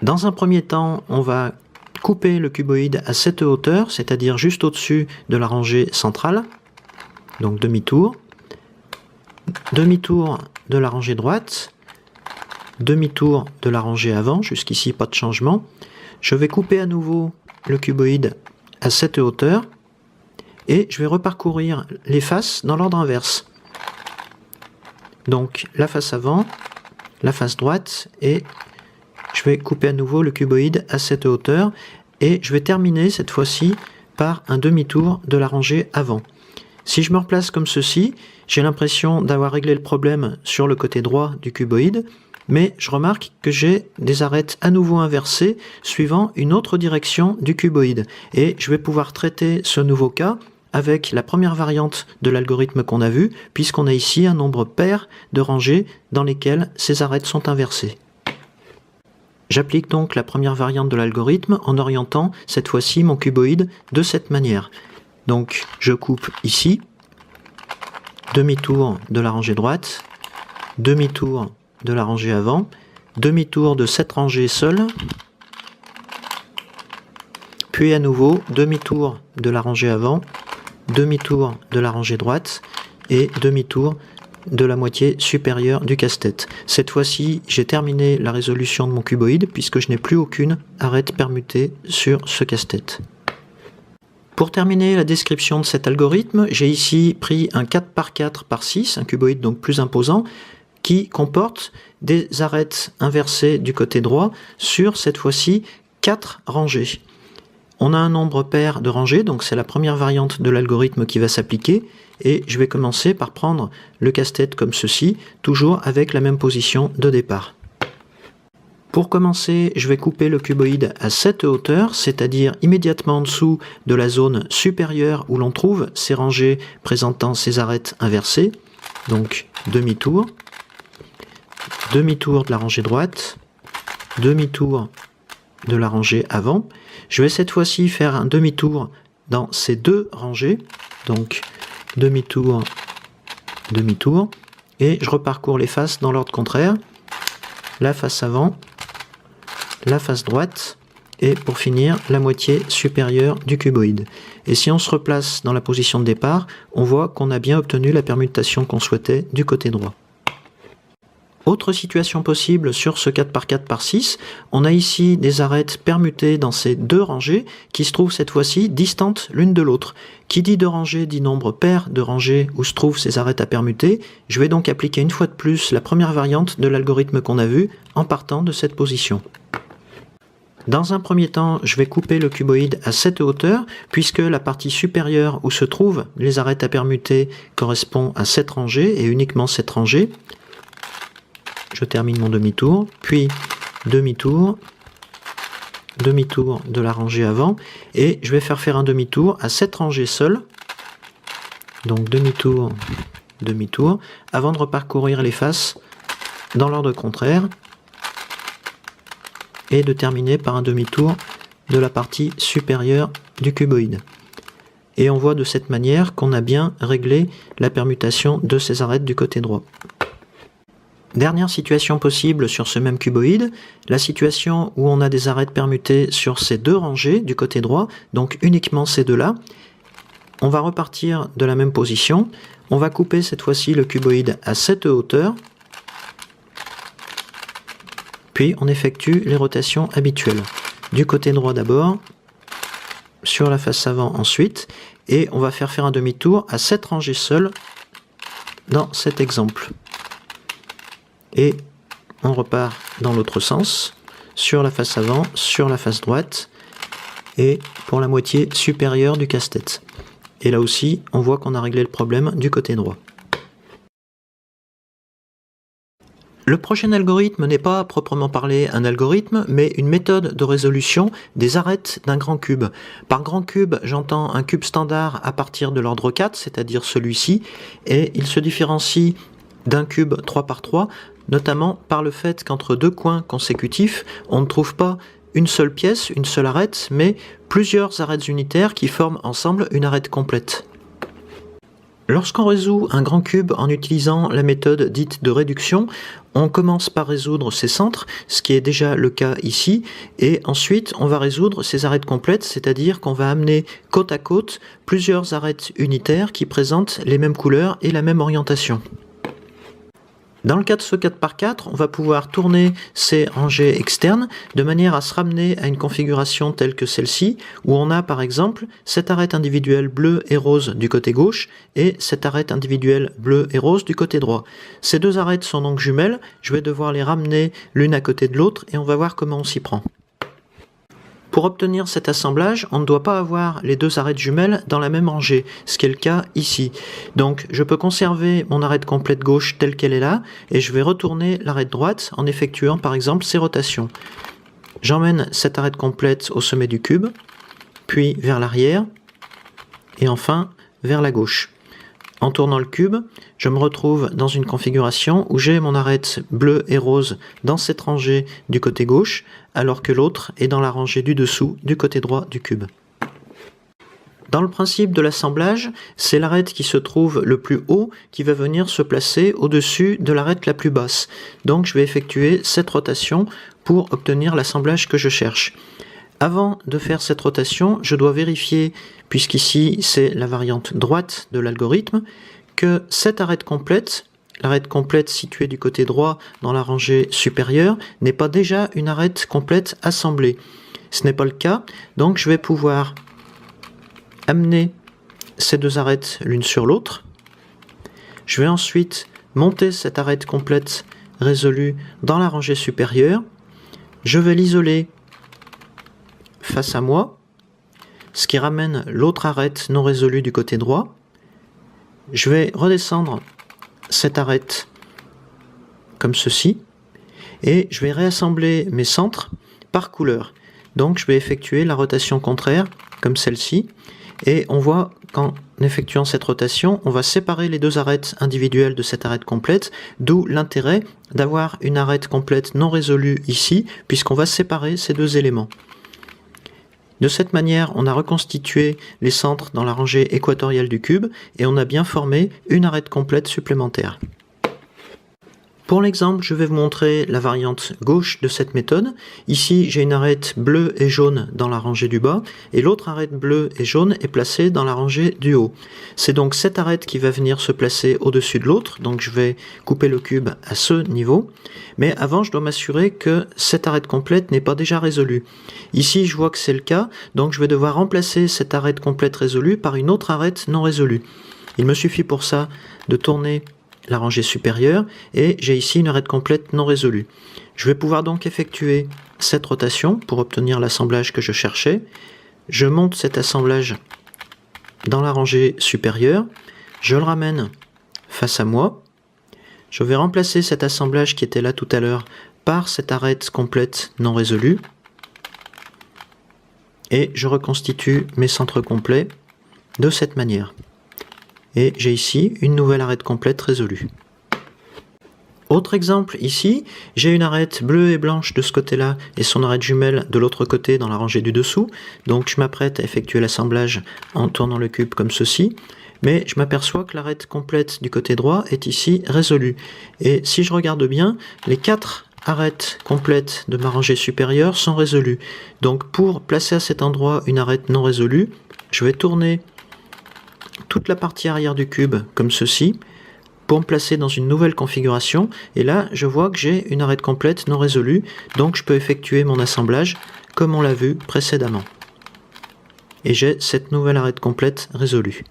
Dans un premier temps, on va couper le cuboïde à cette hauteur, c'est-à-dire juste au-dessus de la rangée centrale, donc demi-tour, demi-tour de la rangée droite, demi-tour de la rangée avant, jusqu'ici pas de changement. Je vais couper à nouveau le cuboïde à cette hauteur et je vais reparcourir les faces dans l'ordre inverse. Donc la face avant, la face droite, et je vais couper à nouveau le cuboïde à cette hauteur et je vais terminer cette fois-ci par un demi-tour de la rangée avant. Si je me replace comme ceci, j'ai l'impression d'avoir réglé le problème sur le côté droit du cuboïde, mais je remarque que j'ai des arêtes à nouveau inversées suivant une autre direction du cuboïde. Et je vais pouvoir traiter ce nouveau cas avec la première variante de l'algorithme qu'on a vu, puisqu'on a ici un nombre pair de rangées dans lesquelles ces arêtes sont inversées. J'applique donc la première variante de l'algorithme en orientant cette fois-ci mon cuboïde de cette manière. Donc je coupe ici, demi-tour de la rangée droite, demi-tour de la rangée avant, demi-tour de cette rangée seule, puis à nouveau demi-tour de la rangée avant, demi-tour de la rangée droite et demi-tour de la moitié supérieure du casse-tête. Cette fois-ci, j'ai terminé la résolution de mon cuboïde puisque je n'ai plus aucune arête permutée sur ce casse-tête. Pour terminer la description de cet algorithme, j'ai ici pris un 4x4x6, un cuboïde donc plus imposant, qui comporte des arêtes inversées du côté droit sur cette fois-ci 4 rangées. On a un nombre pair de rangées, donc c'est la première variante de l'algorithme qui va s'appliquer, et je vais commencer par prendre le casse-tête comme ceci, toujours avec la même position de départ. Pour commencer, je vais couper le cuboïde à cette hauteur, c'est-à-dire immédiatement en dessous de la zone supérieure où l'on trouve ces rangées présentant ces arêtes inversées, donc demi-tour. Demi-tour de la rangée droite, demi-tour de la rangée avant. Je vais cette fois-ci faire un demi-tour dans ces deux rangées, donc demi-tour, demi-tour, et je reparcours les faces dans l'ordre contraire, la face avant, la face droite, et pour finir, la moitié supérieure du cuboïde. Et si on se replace dans la position de départ, on voit qu'on a bien obtenu la permutation qu'on souhaitait du côté droit. Autre situation possible sur ce 4x4x6, on a ici des arêtes permutées dans ces deux rangées qui se trouvent cette fois-ci distantes l'une de l'autre. Qui dit deux rangées dit nombre pair de rangées où se trouvent ces arêtes à permuter. Je vais donc appliquer une fois de plus la première variante de l'algorithme qu'on a vu en partant de cette position. Dans un premier temps, je vais couper le cuboïde à cette hauteur, puisque la partie supérieure où se trouvent les arêtes à permuter correspond à cette rangée et uniquement cette rangée. Je termine mon demi-tour, puis demi-tour, demi-tour de la rangée avant, et je vais faire un demi-tour à cette rangée seule, donc demi-tour, demi-tour, avant de reparcourir les faces dans l'ordre contraire, et de terminer par un demi-tour de la partie supérieure du cuboïde. Et on voit de cette manière qu'on a bien réglé la permutation de ces arêtes du côté droit. Dernière situation possible sur ce même cuboïde, la situation où on a des arêtes permutées sur ces deux rangées du côté droit, donc uniquement ces deux-là. On va repartir de la même position, on va couper cette fois-ci le cuboïde à cette hauteur, puis on effectue les rotations habituelles. Du côté droit d'abord, sur la face avant ensuite, et on va faire un demi-tour à cette rangée seule dans cet exemple. Et on repart dans l'autre sens, sur la face avant, sur la face droite, et pour la moitié supérieure du casse-tête. Et là aussi, on voit qu'on a réglé le problème du côté droit. Le prochain algorithme n'est pas à proprement parler un algorithme, mais une méthode de résolution des arêtes d'un grand cube. Par grand cube, j'entends un cube standard à partir de l'ordre 4, c'est-à-dire celui-ci, et il se différencie d'un cube 3x3, notamment par le fait qu'entre deux coins consécutifs, on ne trouve pas une seule pièce, une seule arête, mais plusieurs arêtes unitaires qui forment ensemble une arête complète. Lorsqu'on résout un grand cube en utilisant la méthode dite de réduction, on commence par résoudre ses centres, ce qui est déjà le cas ici, et ensuite on va résoudre ces arêtes complètes, c'est-à-dire qu'on va amener côte à côte plusieurs arêtes unitaires qui présentent les mêmes couleurs et la même orientation. Dans le cas de ce 4x4, on va pouvoir tourner ces rangées externes de manière à se ramener à une configuration telle que celle-ci, où on a par exemple cette arête individuelle bleue et rose du côté gauche et cette arête individuelle bleue et rose du côté droit. Ces deux arêtes sont donc jumelles, je vais devoir les ramener l'une à côté de l'autre et on va voir comment on s'y prend. Pour obtenir cet assemblage, on ne doit pas avoir les deux arêtes jumelles dans la même rangée, ce qui est le cas ici. Donc je peux conserver mon arête complète gauche telle qu'elle est là, et je vais retourner l'arête droite en effectuant par exemple ces rotations. J'emmène cette arête complète au sommet du cube, puis vers l'arrière, et enfin vers la gauche. En tournant le cube, je me retrouve dans une configuration où j'ai mon arête bleue et rose dans cette rangée du côté gauche, alors que l'autre est dans la rangée du dessous du côté droit du cube. Dans le principe de l'assemblage, c'est l'arête qui se trouve le plus haut qui va venir se placer au-dessus de l'arête la plus basse. Donc je vais effectuer cette rotation pour obtenir l'assemblage que je cherche. Avant de faire cette rotation, je dois vérifier, puisqu'ici c'est la variante droite de l'algorithme, que cette arête complète, l'arête complète située du côté droit dans la rangée supérieure, n'est pas déjà une arête complète assemblée. Ce n'est pas le cas, donc je vais pouvoir amener ces deux arêtes l'une sur l'autre. Je vais ensuite monter cette arête complète résolue dans la rangée supérieure. Je vais l'isoler face à moi, ce qui ramène l'autre arête non résolue du côté droit. Je vais redescendre cette arête comme ceci, et je vais réassembler mes centres par couleur. Donc je vais effectuer la rotation contraire, comme celle-ci, et on voit qu'en effectuant cette rotation, on va séparer les deux arêtes individuelles de cette arête complète, d'où l'intérêt d'avoir une arête complète non résolue ici, puisqu'on va séparer ces deux éléments. De cette manière, on a reconstitué les centres dans la rangée équatoriale du cube et on a bien formé une arête complète supplémentaire. Pour l'exemple, je vais vous montrer la variante gauche de cette méthode. Ici, j'ai une arête bleue et jaune dans la rangée du bas, et l'autre arête bleue et jaune est placée dans la rangée du haut. C'est donc cette arête qui va venir se placer au-dessus de l'autre, donc je vais couper le cube à ce niveau. Mais avant, je dois m'assurer que cette arête complète n'est pas déjà résolue. Ici, je vois que c'est le cas, donc je vais devoir remplacer cette arête complète résolue par une autre arête non résolue. Il me suffit pour ça de tourner la rangée supérieure, et j'ai ici une arête complète non résolue. Je vais pouvoir donc effectuer cette rotation pour obtenir l'assemblage que je cherchais. Je monte cet assemblage dans la rangée supérieure, je le ramène face à moi, je vais remplacer cet assemblage qui était là tout à l'heure par cette arête complète non résolue, et je reconstitue mes centres complets de cette manière. Et j'ai ici une nouvelle arête complète résolue. Autre exemple ici, j'ai une arête bleue et blanche de ce côté-là et son arête jumelle de l'autre côté dans la rangée du dessous. Donc je m'apprête à effectuer l'assemblage en tournant le cube comme ceci. Mais je m'aperçois que l'arête complète du côté droit est ici résolue. Et si je regarde bien, les 4 arêtes complètes de ma rangée supérieure sont résolues. Donc pour placer à cet endroit une arête non résolue, je vais tourner toute la partie arrière du cube comme ceci pour me placer dans une nouvelle configuration, et là je vois que j'ai une arête complète non résolue, donc je peux effectuer mon assemblage comme on l'a vu précédemment et j'ai cette nouvelle arête complète résolue.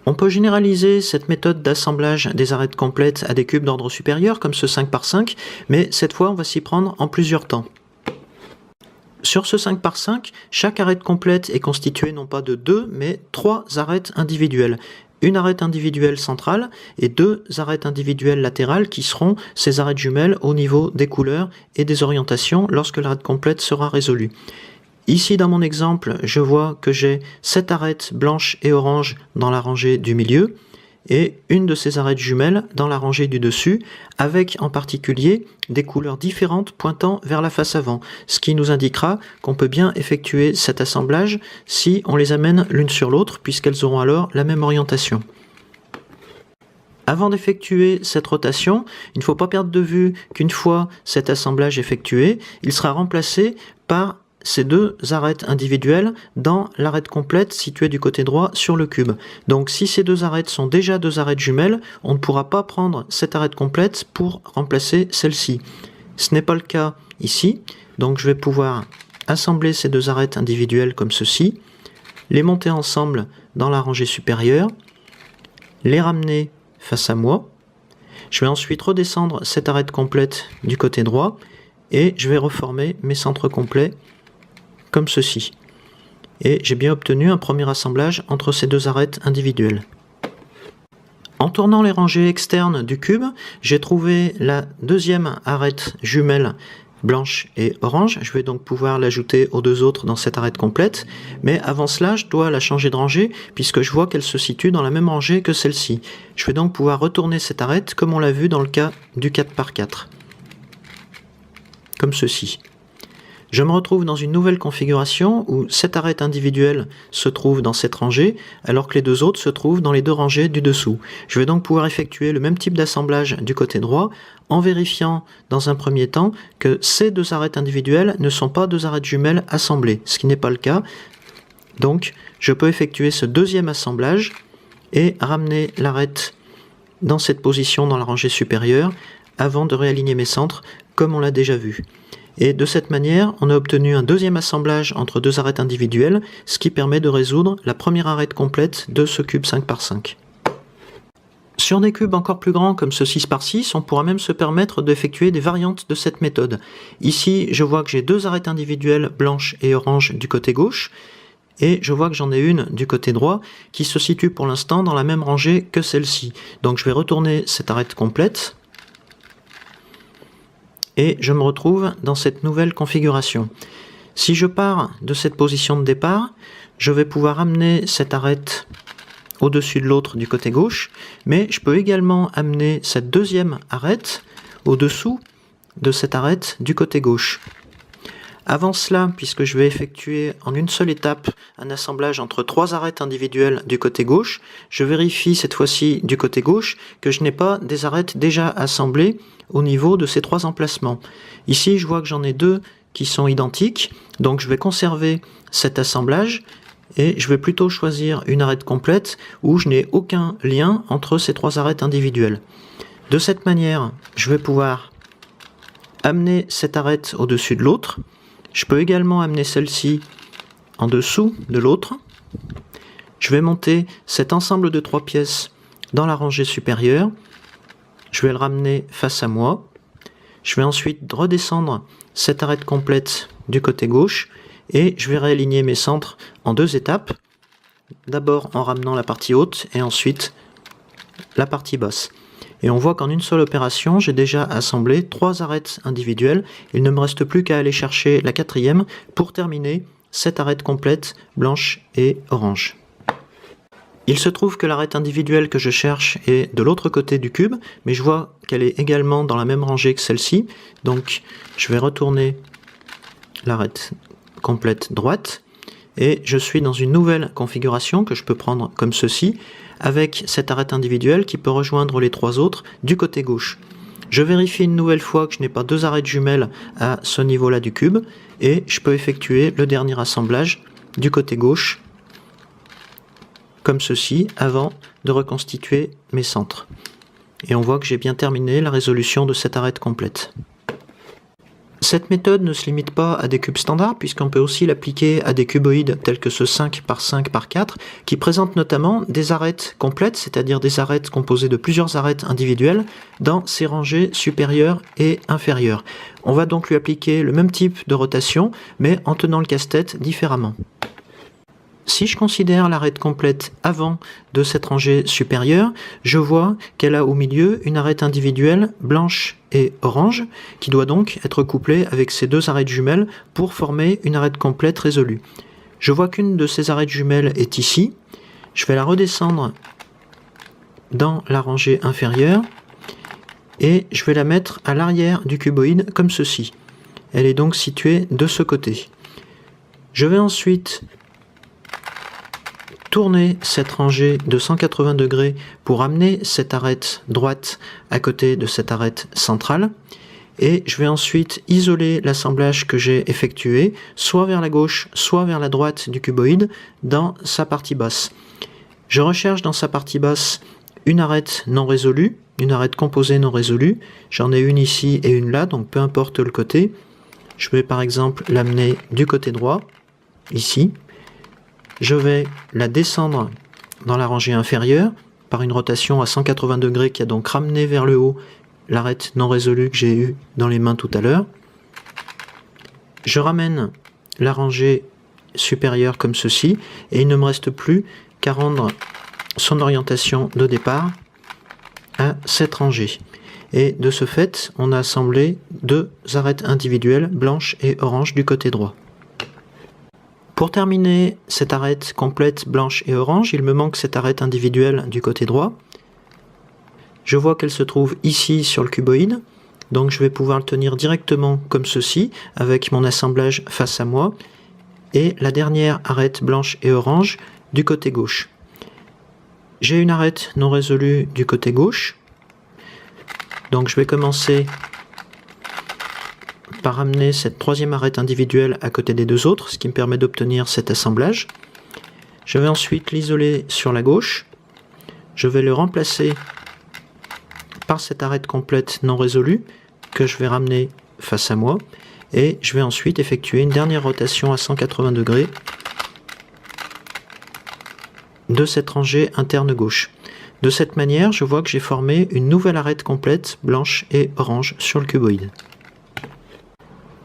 On peut généraliser cette méthode d'assemblage des arêtes complètes à des cubes d'ordre supérieur comme ce 5x5, mais cette fois on va s'y prendre en plusieurs temps. Sur ce 5x5, chaque arête complète est constituée non pas de 2, mais 3 arêtes individuelles. Une arête individuelle centrale et 2 arêtes individuelles latérales qui seront ces arêtes jumelles au niveau des couleurs et des orientations lorsque l'arête complète sera résolue. Ici dans mon exemple, je vois que j'ai 7 arêtes blanches et oranges dans la rangée du milieu et une de ces arêtes jumelles dans la rangée du dessus, avec en particulier des couleurs différentes pointant vers la face avant, ce qui nous indiquera qu'on peut bien effectuer cet assemblage si on les amène l'une sur l'autre, puisqu'elles auront alors la même orientation. Avant d'effectuer cette rotation, il ne faut pas perdre de vue qu'une fois cet assemblage effectué, il sera remplacé par ces deux arêtes individuelles dans l'arête complète située du côté droit sur le cube. Donc si ces deux arêtes sont déjà deux arêtes jumelles, on ne pourra pas prendre cette arête complète pour remplacer celle-ci. Ce n'est pas le cas ici, donc je vais pouvoir assembler ces deux arêtes individuelles comme ceci, les monter ensemble dans la rangée supérieure, les ramener face à moi. Je vais ensuite redescendre cette arête complète du côté droit et je vais reformer mes centres complets comme ceci. Et j'ai bien obtenu un premier assemblage entre ces deux arêtes individuelles. En tournant les rangées externes du cube, j'ai trouvé la deuxième arête jumelle blanche et orange. Je vais donc pouvoir l'ajouter aux deux autres dans cette arête complète. Mais avant cela, je dois la changer de rangée puisque je vois qu'elle se situe dans la même rangée que celle-ci. Je vais donc pouvoir retourner cette arête comme on l'a vu dans le cas du 4×4. Comme ceci. Je me retrouve dans une nouvelle configuration où cette arête individuelle se trouve dans cette rangée, alors que les deux autres se trouvent dans les deux rangées du dessous. Je vais donc pouvoir effectuer le même type d'assemblage du côté droit, en vérifiant dans un premier temps que ces deux arêtes individuelles ne sont pas deux arêtes jumelles assemblées, ce qui n'est pas le cas. Donc je peux effectuer ce deuxième assemblage et ramener l'arête dans cette position dans la rangée supérieure, avant de réaligner mes centres, comme on l'a déjà vu. Et de cette manière, on a obtenu un deuxième assemblage entre deux arêtes individuelles, ce qui permet de résoudre la première arête complète de ce cube 5×5. Sur des cubes encore plus grands comme ce 6×6, on pourra même se permettre d'effectuer des variantes de cette méthode. Ici, je vois que j'ai deux arêtes individuelles blanches et oranges du côté gauche, et je vois que j'en ai une du côté droit qui se situe pour l'instant dans la même rangée que celle-ci. Donc je vais retourner cette arête complète, et je me retrouve dans cette nouvelle configuration. Si je pars de cette position de départ, je vais pouvoir amener cette arête au-dessus de l'autre du côté gauche, mais je peux également amener cette deuxième arête au-dessous de cette arête du côté gauche. Avant cela, puisque je vais effectuer en une seule étape un assemblage entre trois arêtes individuelles du côté gauche, je vérifie cette fois-ci du côté gauche que je n'ai pas des arêtes déjà assemblées au niveau de ces trois emplacements. Ici, je vois que j'en ai deux qui sont identiques, donc je vais conserver cet assemblage et je vais plutôt choisir une arête complète où je n'ai aucun lien entre ces trois arêtes individuelles. De cette manière, je vais pouvoir amener cette arête au-dessus de l'autre. Je peux également amener celle-ci en dessous de l'autre. Je vais monter cet ensemble de trois pièces dans la rangée supérieure. Je vais le ramener face à moi. Je vais ensuite redescendre cette arête complète du côté gauche et je vais réaligner mes centres en deux étapes. D'abord en ramenant la partie haute et ensuite la partie basse. Et on voit qu'en une seule opération, j'ai déjà assemblé trois arêtes individuelles. Il ne me reste plus qu'à aller chercher la quatrième pour terminer cette arête complète blanche et orange. Il se trouve que l'arête individuelle que je cherche est de l'autre côté du cube, mais je vois qu'elle est également dans la même rangée que celle-ci. Donc je vais retourner l'arête complète droite et je suis dans une nouvelle configuration que je peux prendre comme ceci, avec cette arête individuelle qui peut rejoindre les trois autres du côté gauche. Je vérifie une nouvelle fois que je n'ai pas deux arêtes jumelles à ce niveau-là du cube, et je peux effectuer le dernier assemblage du côté gauche, comme ceci, avant de reconstituer mes centres. Et on voit que j'ai bien terminé la résolution de cette arête complète. Cette méthode ne se limite pas à des cubes standards, puisqu'on peut aussi l'appliquer à des cuboïdes tels que ce 5×5×4, qui présentent notamment des arêtes complètes, c'est-à-dire des arêtes composées de plusieurs arêtes individuelles, dans ses rangées supérieures et inférieures. On va donc lui appliquer le même type de rotation, mais en tenant le casse-tête différemment. Si je considère l'arête complète avant de cette rangée supérieure, je vois qu'elle a au milieu une arête individuelle blanche et orange, qui doit donc être couplée avec ces deux arêtes jumelles pour former une arête complète résolue. Je vois qu'une de ces arêtes jumelles est ici. Je vais la redescendre dans la rangée inférieure et je vais la mettre à l'arrière du cuboïde comme ceci. Elle est donc située de ce côté. Je vais ensuite tourner cette rangée de 180 degrés pour amener cette arête droite à côté de cette arête centrale. et je vais ensuite isoler l'assemblage que j'ai effectué, soit vers la gauche, soit vers la droite du cuboïde, dans sa partie basse. Je recherche dans sa partie basse une arête non résolue, une arête composée non résolue. J'en ai une ici et une là, donc peu importe le côté. Je vais par exemple l'amener du côté droit, ici. Je vais la descendre dans la rangée inférieure par une rotation à 180 degrés qui a donc ramené vers le haut l'arête non résolue que j'ai eue dans les mains tout à l'heure. Je ramène la rangée supérieure comme ceci et il ne me reste plus qu'à rendre son orientation de départ à cette rangée. Et de ce fait, on a assemblé deux arêtes individuelles, blanches et oranges du côté droit. Pour terminer cette arête complète blanche et orange, il me manque cette arête individuelle du côté droit. Je vois qu'elle se trouve ici sur le cuboïde, donc je vais pouvoir le tenir directement comme ceci, avec mon assemblage face à moi, et la dernière arête blanche et orange du côté gauche. J'ai une arête non résolue du côté gauche, donc je vais commencer par amener cette troisième arête individuelle à côté des deux autres, ce qui me permet d'obtenir cet assemblage. Je vais ensuite l'isoler sur la gauche. Je vais le remplacer par cette arête complète non résolue que je vais ramener face à moi. Et je vais ensuite effectuer une dernière rotation à 180 degrés de cette rangée interne gauche. De cette manière, je vois que j'ai formé une nouvelle arête complète blanche et orange sur le cuboïde.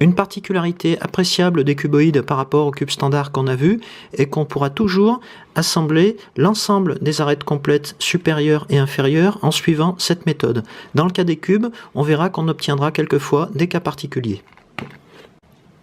Une particularité appréciable des cuboïdes par rapport au cube standard qu'on a vu est qu'on pourra toujours assembler l'ensemble des arêtes complètes supérieures et inférieures en suivant cette méthode. Dans le cas des cubes, on verra qu'on obtiendra quelquefois des cas particuliers.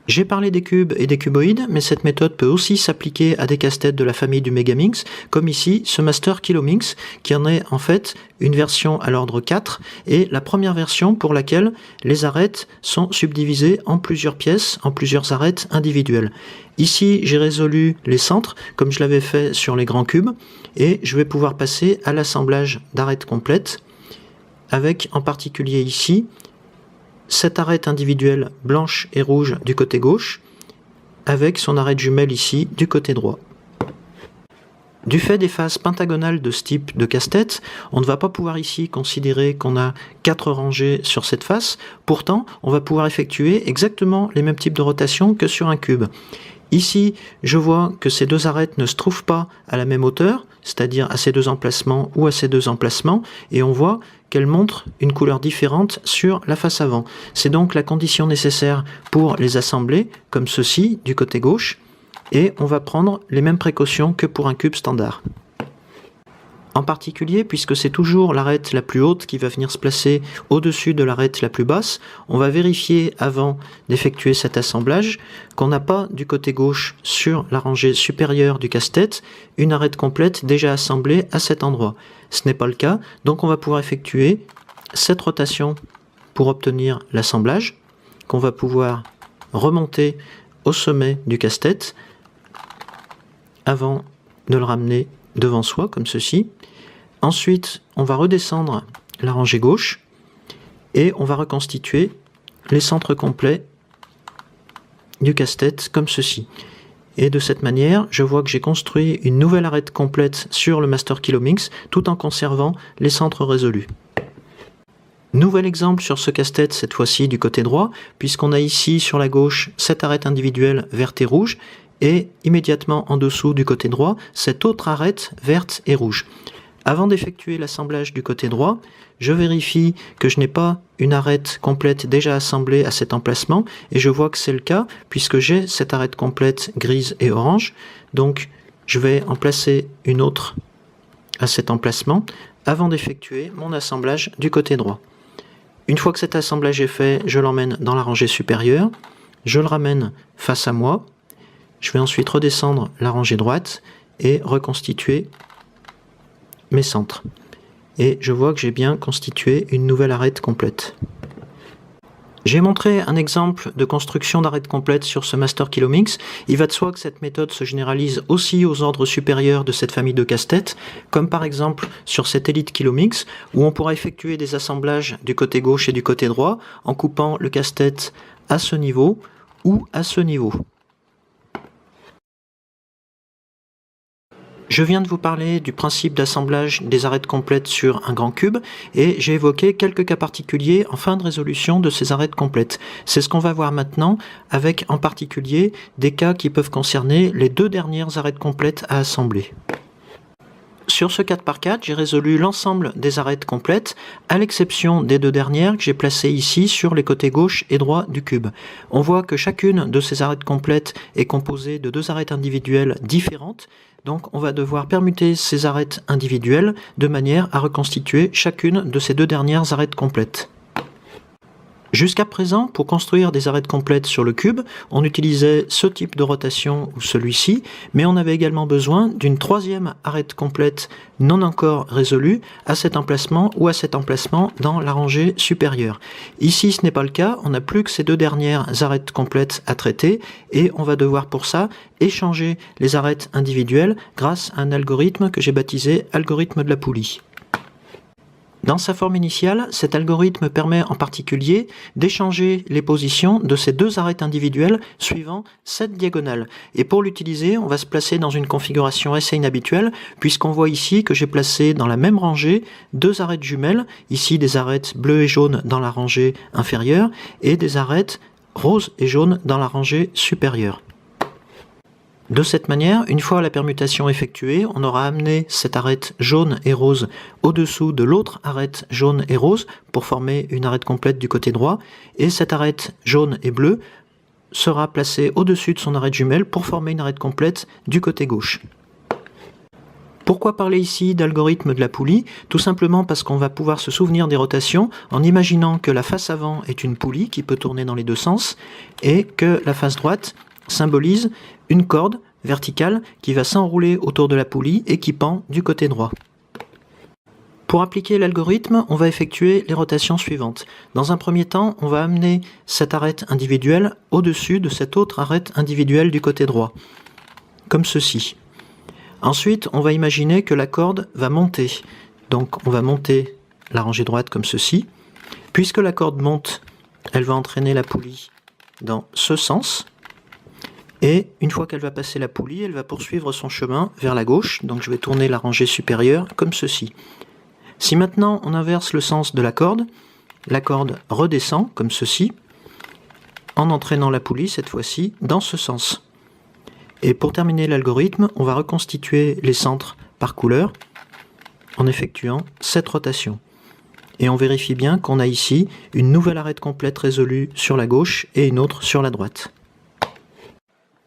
J'ai parlé des cubes et des cuboïdes, mais cette méthode peut aussi s'appliquer à des casse-têtes de la famille du Megaminx, comme ici ce Master Kilominx, qui en est en fait une version à l'ordre 4, et la première version pour laquelle les arêtes sont subdivisées en plusieurs pièces, en plusieurs arêtes individuelles. Ici, j'ai résolu les centres, comme je l'avais fait sur les grands cubes, et je vais pouvoir passer à l'assemblage d'arêtes complètes, avec en particulier ici, cette arête individuelle blanche et rouge du côté gauche, avec son arête jumelle ici du côté droit. Du fait des faces pentagonales de ce type de casse-tête, on ne va pas pouvoir ici considérer qu'on a 4 rangées sur cette face, pourtant on va pouvoir effectuer exactement les mêmes types de rotations que sur un cube. Ici, je vois que ces deux arêtes ne se trouvent pas à la même hauteur, c'est-à-dire à ces deux emplacements ou à ces deux emplacements, et on voit qu'elles montrent une couleur différente sur la face avant. C'est donc la condition nécessaire pour les assembler, comme ceci, du côté gauche, et on va prendre les mêmes précautions que pour un cube standard. En particulier, puisque c'est toujours l'arête la plus haute qui va venir se placer au-dessus de l'arête la plus basse, on va vérifier avant d'effectuer cet assemblage qu'on n'a pas du côté gauche sur la rangée supérieure du casse-tête une arête complète déjà assemblée à cet endroit. Ce n'est pas le cas, donc on va pouvoir effectuer cette rotation pour obtenir l'assemblage qu'on va pouvoir remonter au sommet du casse-tête avant de le ramener devant soi comme ceci. Ensuite, on va redescendre la rangée gauche et on va reconstituer les centres complets du casse-tête comme ceci. Et de cette manière, je vois que j'ai construit une nouvelle arête complète sur le Master Kilominx tout en conservant les centres résolus. Nouvel exemple sur ce casse-tête, cette fois-ci du côté droit, puisqu'on a ici sur la gauche cette arête individuelle verte et rouge et immédiatement en dessous du côté droit, cette autre arête verte et rouge. Avant d'effectuer l'assemblage du côté droit, je vérifie que je n'ai pas une arête complète déjà assemblée à cet emplacement, et je vois que c'est le cas, puisque j'ai cette arête complète grise et orange, donc je vais en placer une autre à cet emplacement, avant d'effectuer mon assemblage du côté droit. Une fois que cet assemblage est fait, je l'emmène dans la rangée supérieure, je le ramène face à moi, je vais ensuite redescendre la rangée droite et reconstituer mes centres. Et je vois que j'ai bien constitué une nouvelle arête complète. J'ai montré un exemple de construction d'arête complète sur ce Master Kilomix. Il va de soi que cette méthode se généralise aussi aux ordres supérieurs de cette famille de casse-tête, comme par exemple sur cet Elite Kilomix, où on pourra effectuer des assemblages du côté gauche et du côté droit en coupant le casse-tête à ce niveau ou à ce niveau. Je viens de vous parler du principe d'assemblage des arêtes complètes sur un grand cube et j'ai évoqué quelques cas particuliers en fin de résolution de ces arêtes complètes. C'est ce qu'on va voir maintenant avec en particulier des cas qui peuvent concerner les deux dernières arêtes complètes à assembler. Sur ce 4x4, j'ai résolu l'ensemble des arêtes complètes, à l'exception des deux dernières que j'ai placées ici sur les côtés gauche et droit du cube. On voit que chacune de ces arêtes complètes est composée de deux arêtes individuelles différentes, donc on va devoir permuter ces arêtes individuelles de manière à reconstituer chacune de ces deux dernières arêtes complètes. Jusqu'à présent, pour construire des arêtes complètes sur le cube, on utilisait ce type de rotation ou celui-ci, mais on avait également besoin d'une troisième arête complète non encore résolue à cet emplacement ou à cet emplacement dans la rangée supérieure. Ici, ce n'est pas le cas, on n'a plus que ces deux dernières arêtes complètes à traiter et on va devoir pour ça échanger les arêtes individuelles grâce à un algorithme que j'ai baptisé algorithme de la poulie. Dans sa forme initiale, cet algorithme permet en particulier d'échanger les positions de ces deux arêtes individuelles suivant cette diagonale. Et pour l'utiliser, on va se placer dans une configuration assez inhabituelle, puisqu'on voit ici que j'ai placé dans la même rangée deux arêtes jumelles, ici des arêtes bleues et jaunes dans la rangée inférieure, et des arêtes roses et jaunes dans la rangée supérieure. De cette manière, une fois la permutation effectuée, on aura amené cette arête jaune et rose au-dessous de l'autre arête jaune et rose pour former une arête complète du côté droit, et cette arête jaune et bleue sera placée au-dessus de son arête jumelle pour former une arête complète du côté gauche. Pourquoi parler ici d'algorithme de la poulie? Tout simplement parce qu'on va pouvoir se souvenir des rotations en imaginant que la face avant est une poulie qui peut tourner dans les deux sens et que la face droite symbolise une corde verticale qui va s'enrouler autour de la poulie et qui pend du côté droit. Pour appliquer l'algorithme, on va effectuer les rotations suivantes. Dans un premier temps, on va amener cette arête individuelle au-dessus de cette autre arête individuelle du côté droit, comme ceci. Ensuite, on va imaginer que la corde va monter. Donc on va monter la rangée droite comme ceci. Puisque la corde monte, elle va entraîner la poulie dans ce sens. Et une fois qu'elle va passer la poulie, elle va poursuivre son chemin vers la gauche. Donc je vais tourner la rangée supérieure comme ceci. Si maintenant on inverse le sens de la corde redescend comme ceci, en entraînant la poulie cette fois-ci dans ce sens. Et pour terminer l'algorithme, on va reconstituer les centres par couleur en effectuant cette rotation. Et on vérifie bien qu'on a ici une nouvelle arête complète résolue sur la gauche et une autre sur la droite.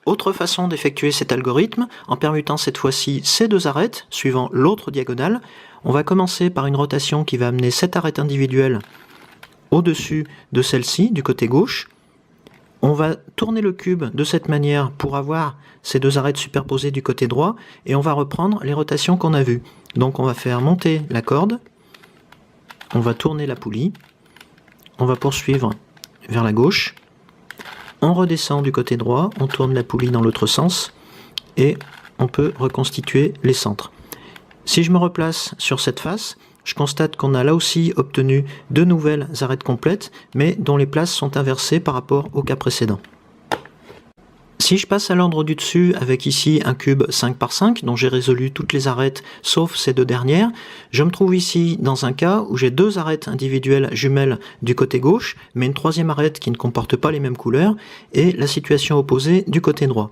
Autre façon d'effectuer cet algorithme, en permutant cette fois-ci ces deux arêtes, suivant l'autre diagonale, on va commencer par une rotation qui va amener cette arête individuelle au-dessus de celle-ci, du côté gauche. On va tourner le cube de cette manière pour avoir ces deux arêtes superposées du côté droit, et on va reprendre les rotations qu'on a vues. Donc on va faire monter la corde, on va tourner la poulie, on va poursuivre vers la gauche, on redescend du côté droit, on tourne la poulie dans l'autre sens et on peut reconstituer les centres. Si je me replace sur cette face, je constate qu'on a là aussi obtenu deux nouvelles arêtes complètes, mais dont les places sont inversées par rapport au cas précédent. Si je passe à l'ordre du dessus avec ici un cube 5 par 5 dont j'ai résolu toutes les arêtes sauf ces deux dernières, je me trouve ici dans un cas où j'ai deux arêtes individuelles jumelles du côté gauche, mais une troisième arête qui ne comporte pas les mêmes couleurs, et la situation opposée du côté droit.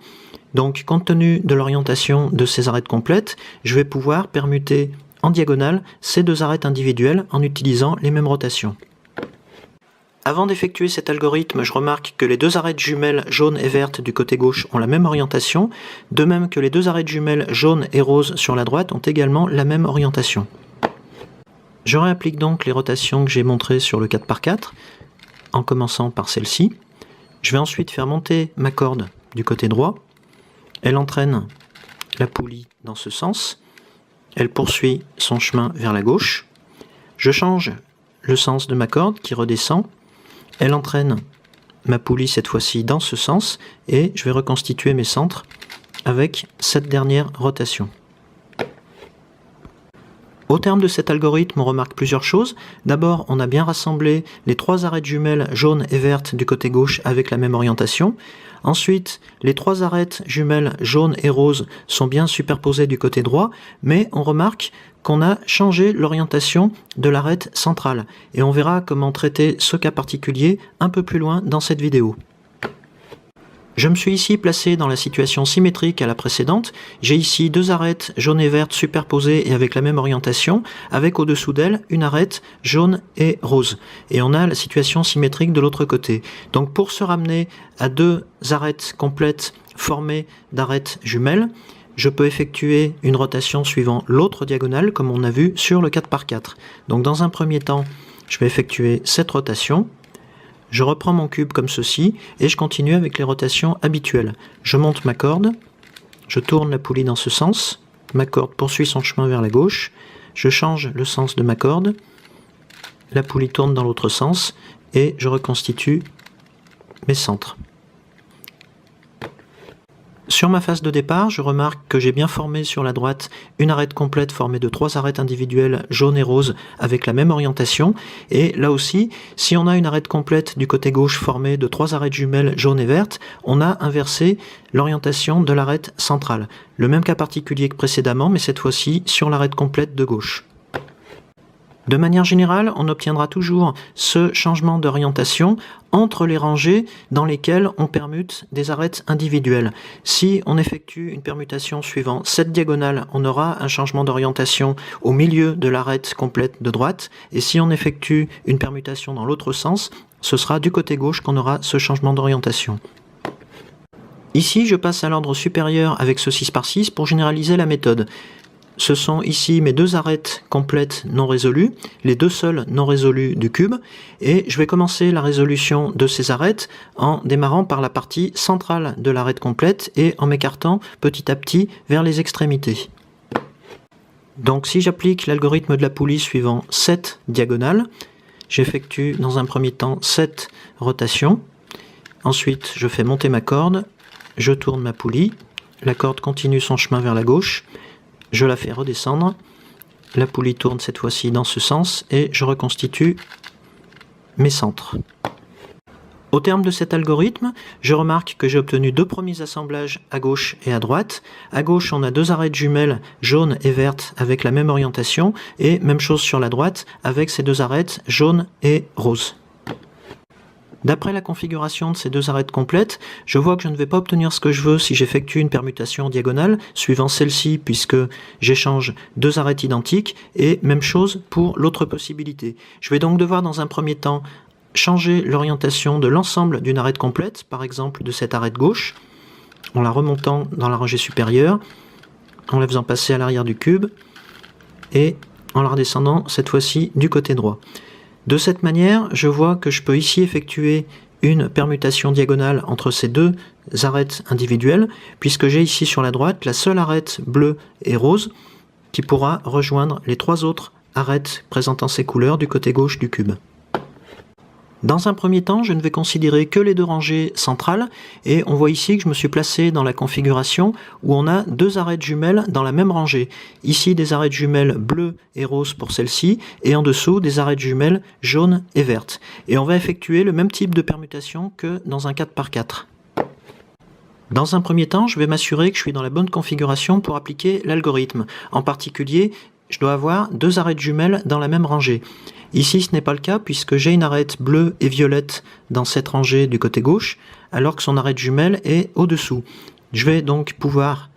Donc compte tenu de l'orientation de ces arêtes complètes, je vais pouvoir permuter en diagonale ces deux arêtes individuelles en utilisant les mêmes rotations. Avant d'effectuer cet algorithme, je remarque que les deux arêtes jumelles jaunes et vertes du côté gauche ont la même orientation, de même que les deux arêtes jumelles jaunes et roses sur la droite ont également la même orientation. Je réapplique donc les rotations que j'ai montrées sur le 4x4, en commençant par celle-ci. Je vais ensuite faire monter ma corde du côté droit. Elle entraîne la poulie dans ce sens. Elle poursuit son chemin vers la gauche. Je change le sens de ma corde qui redescend. Elle entraîne ma poulie cette fois-ci dans ce sens et je vais reconstituer mes centres avec cette dernière rotation. Au terme de cet algorithme, on remarque plusieurs choses. D'abord, on a bien rassemblé les trois arêtes jumelles jaunes et vertes du côté gauche avec la même orientation. Ensuite, les trois arêtes jumelles jaunes et roses sont bien superposées du côté droit, mais on remarque qu'on a changé l'orientation de l'arête centrale. Et on verra comment traiter ce cas particulier un peu plus loin dans cette vidéo. Je me suis ici placé dans la situation symétrique à la précédente. J'ai ici deux arêtes jaunes et vertes superposées et avec la même orientation, avec au-dessous d'elles une arête jaune et rose. Et on a la situation symétrique de l'autre côté. Donc pour se ramener à deux arêtes complètes formées d'arêtes jumelles, je peux effectuer une rotation suivant l'autre diagonale comme on a vu sur le 4×4. Donc dans un premier temps, je vais effectuer cette rotation. Je reprends mon cube comme ceci et je continue avec les rotations habituelles. Je monte ma corde, je tourne la poulie dans ce sens, ma corde poursuit son chemin vers la gauche, je change le sens de ma corde, la poulie tourne dans l'autre sens et je reconstitue mes centres. Sur ma phase de départ, je remarque que j'ai bien formé sur la droite une arête complète formée de trois arêtes individuelles jaunes et roses avec la même orientation. Et là aussi, si on a une arête complète du côté gauche formée de trois arêtes jumelles jaunes et vertes, on a inversé l'orientation de l'arête centrale. Le même cas particulier que précédemment, mais cette fois-ci sur l'arête complète de gauche. De manière générale, on obtiendra toujours ce changement d'orientation entre les rangées dans lesquelles on permute des arêtes individuelles. Si on effectue une permutation suivant cette diagonale, on aura un changement d'orientation au milieu de l'arête complète de droite, et si on effectue une permutation dans l'autre sens, ce sera du côté gauche qu'on aura ce changement d'orientation. Ici, je passe à l'ordre supérieur avec ce 6×6 pour généraliser la méthode. Ce sont ici mes deux arêtes complètes non résolues, les deux seules non résolues du cube, et je vais commencer la résolution de ces arêtes en démarrant par la partie centrale de l'arête complète et en m'écartant petit à petit vers les extrémités. Donc si j'applique l'algorithme de la poulie suivant cette diagonale, j'effectue dans un premier temps cette rotation, ensuite je fais monter ma corde, je tourne ma poulie, la corde continue son chemin vers la gauche, je la fais redescendre, la poulie tourne cette fois-ci dans ce sens et je reconstitue mes centres. Au terme de cet algorithme, je remarque que j'ai obtenu deux premiers assemblages à gauche et à droite. À gauche, on a deux arêtes jumelles jaunes et vertes avec la même orientation et même chose sur la droite avec ces deux arêtes jaunes et roses. D'après la configuration de ces deux arêtes complètes, je vois que je ne vais pas obtenir ce que je veux si j'effectue une permutation diagonale suivant celle-ci puisque j'échange deux arêtes identiques et même chose pour l'autre possibilité. Je vais donc devoir dans un premier temps changer l'orientation de l'ensemble d'une arête complète, par exemple de cette arête gauche, en la remontant dans la rangée supérieure, en la faisant passer à l'arrière du cube et en la redescendant cette fois-ci du côté droit. De cette manière, je vois que je peux ici effectuer une permutation diagonale entre ces deux arêtes individuelles, puisque j'ai ici sur la droite la seule arête bleue et rose qui pourra rejoindre les trois autres arêtes présentant ces couleurs du côté gauche du cube. Dans un premier temps, je ne vais considérer que les deux rangées centrales et on voit ici que je me suis placé dans la configuration où on a deux arêtes jumelles dans la même rangée. Ici des arêtes jumelles bleues et roses pour celle-ci et en dessous des arêtes jumelles jaunes et vertes. Et on va effectuer le même type de permutation que dans un 4×4. Dans un premier temps, je vais m'assurer que je suis dans la bonne configuration pour appliquer l'algorithme. En particulier, je dois avoir deux arêtes jumelles dans la même rangée. Ici, ce n'est pas le cas puisque j'ai une arête bleue et violette dans cette rangée du côté gauche, alors que son arête jumelle est au-dessous. Je vais donc pouvoir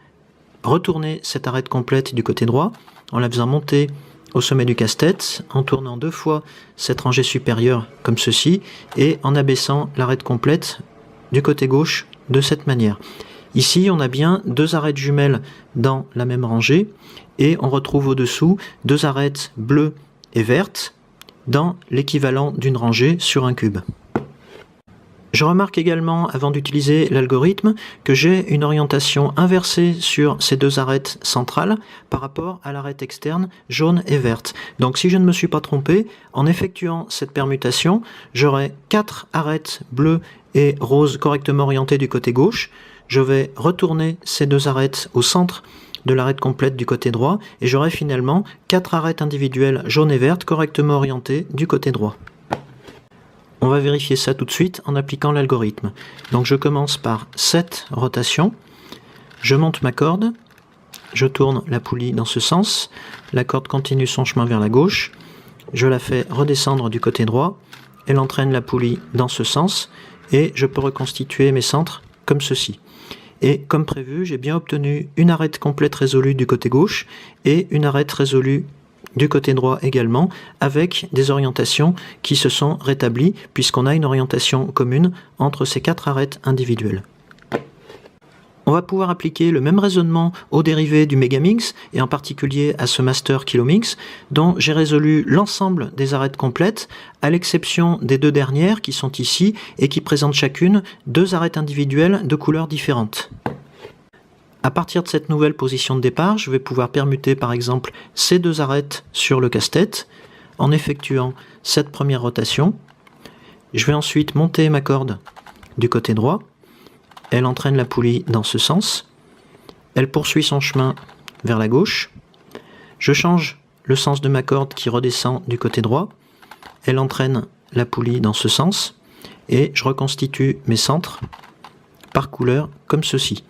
retourner cette arête complète du côté droit en la faisant monter au sommet du casse-tête, en tournant deux fois cette rangée supérieure comme ceci, et en abaissant l'arête complète du côté gauche de cette manière. Ici, on a bien deux arêtes jumelles dans la même rangée, et on retrouve au-dessous deux arêtes bleues et vertes, dans l'équivalent d'une rangée sur un cube. Je remarque également, avant d'utiliser l'algorithme, que j'ai une orientation inversée sur ces deux arêtes centrales par rapport à l'arête externe jaune et verte. Donc si je ne me suis pas trompé, en effectuant cette permutation, j'aurai 4 arêtes bleues et roses correctement orientées du côté gauche. Je vais retourner ces deux arêtes au centre de l'arête complète du côté droit et j'aurai finalement 4 arêtes individuelles jaunes et vertes correctement orientées du côté droit. On va vérifier ça tout de suite en appliquant l'algorithme. Donc je commence par 7 rotations, je monte ma corde, je tourne la poulie dans ce sens, la corde continue son chemin vers la gauche, je la fais redescendre du côté droit, elle entraîne la poulie dans ce sens, et je peux reconstituer mes centres comme ceci. Et comme prévu, j'ai bien obtenu une arête complète résolue du côté gauche, et une arête résolue du côté droit également, avec des orientations qui se sont rétablies, puisqu'on a une orientation commune entre ces 4 arêtes individuelles. On va pouvoir appliquer le même raisonnement aux dérivés du Megamix, et en particulier à ce Master Kilomix, dont j'ai résolu l'ensemble des arêtes complètes, à l'exception des 2 dernières qui sont ici, et qui présentent chacune 2 arêtes individuelles de couleurs différentes. À partir de cette nouvelle position de départ, je vais pouvoir permuter par exemple ces 2 arêtes sur le casse-tête en effectuant cette première rotation. Je vais ensuite monter ma corde du côté droit. Elle entraîne la poulie dans ce sens. Elle poursuit son chemin vers la gauche. Je change le sens de ma corde qui redescend du côté droit. Elle entraîne la poulie dans ce sens. Et je reconstitue mes centres par couleur comme ceci.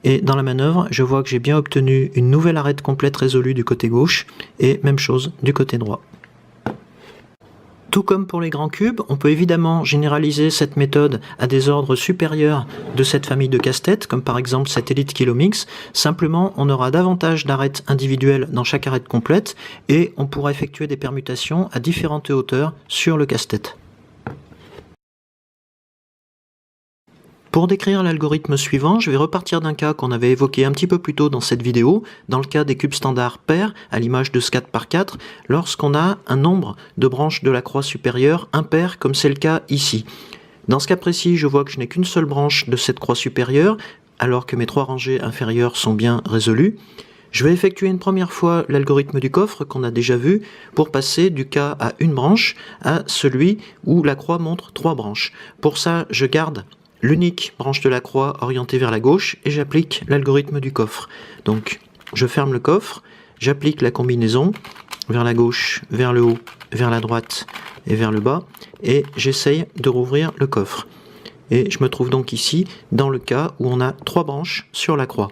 Et dans la manœuvre, je vois que j'ai bien obtenu une nouvelle arête complète résolue du côté gauche, et même chose du côté droit. Tout comme pour les grands cubes, on peut évidemment généraliser cette méthode à des ordres supérieurs de cette famille de casse-tête, comme par exemple cette Elite Kilomix. Simplement, on aura davantage d'arêtes individuelles dans chaque arête complète, et on pourra effectuer des permutations à différentes hauteurs sur le casse-tête. Pour décrire l'algorithme suivant, je vais repartir d'un cas qu'on avait évoqué un petit peu plus tôt dans cette vidéo, dans le cas des cubes standards pairs, à l'image de ce 4×4, lorsqu'on a un nombre de branches de la croix supérieure impair, comme c'est le cas ici. Dans ce cas précis, je vois que je n'ai qu'une seule branche de cette croix supérieure, alors que mes 3 rangées inférieures sont bien résolues. Je vais effectuer une première fois l'algorithme du coffre qu'on a déjà vu, pour passer du cas à une branche à celui où la croix montre 3 branches. Pour ça, je garde l'unique branche de la croix orientée vers la gauche et j'applique l'algorithme du coffre. Donc je ferme le coffre, j'applique la combinaison vers la gauche, vers le haut, vers la droite et vers le bas, et j'essaye de rouvrir le coffre. Et je me trouve donc ici dans le cas où on a 3 branches sur la croix.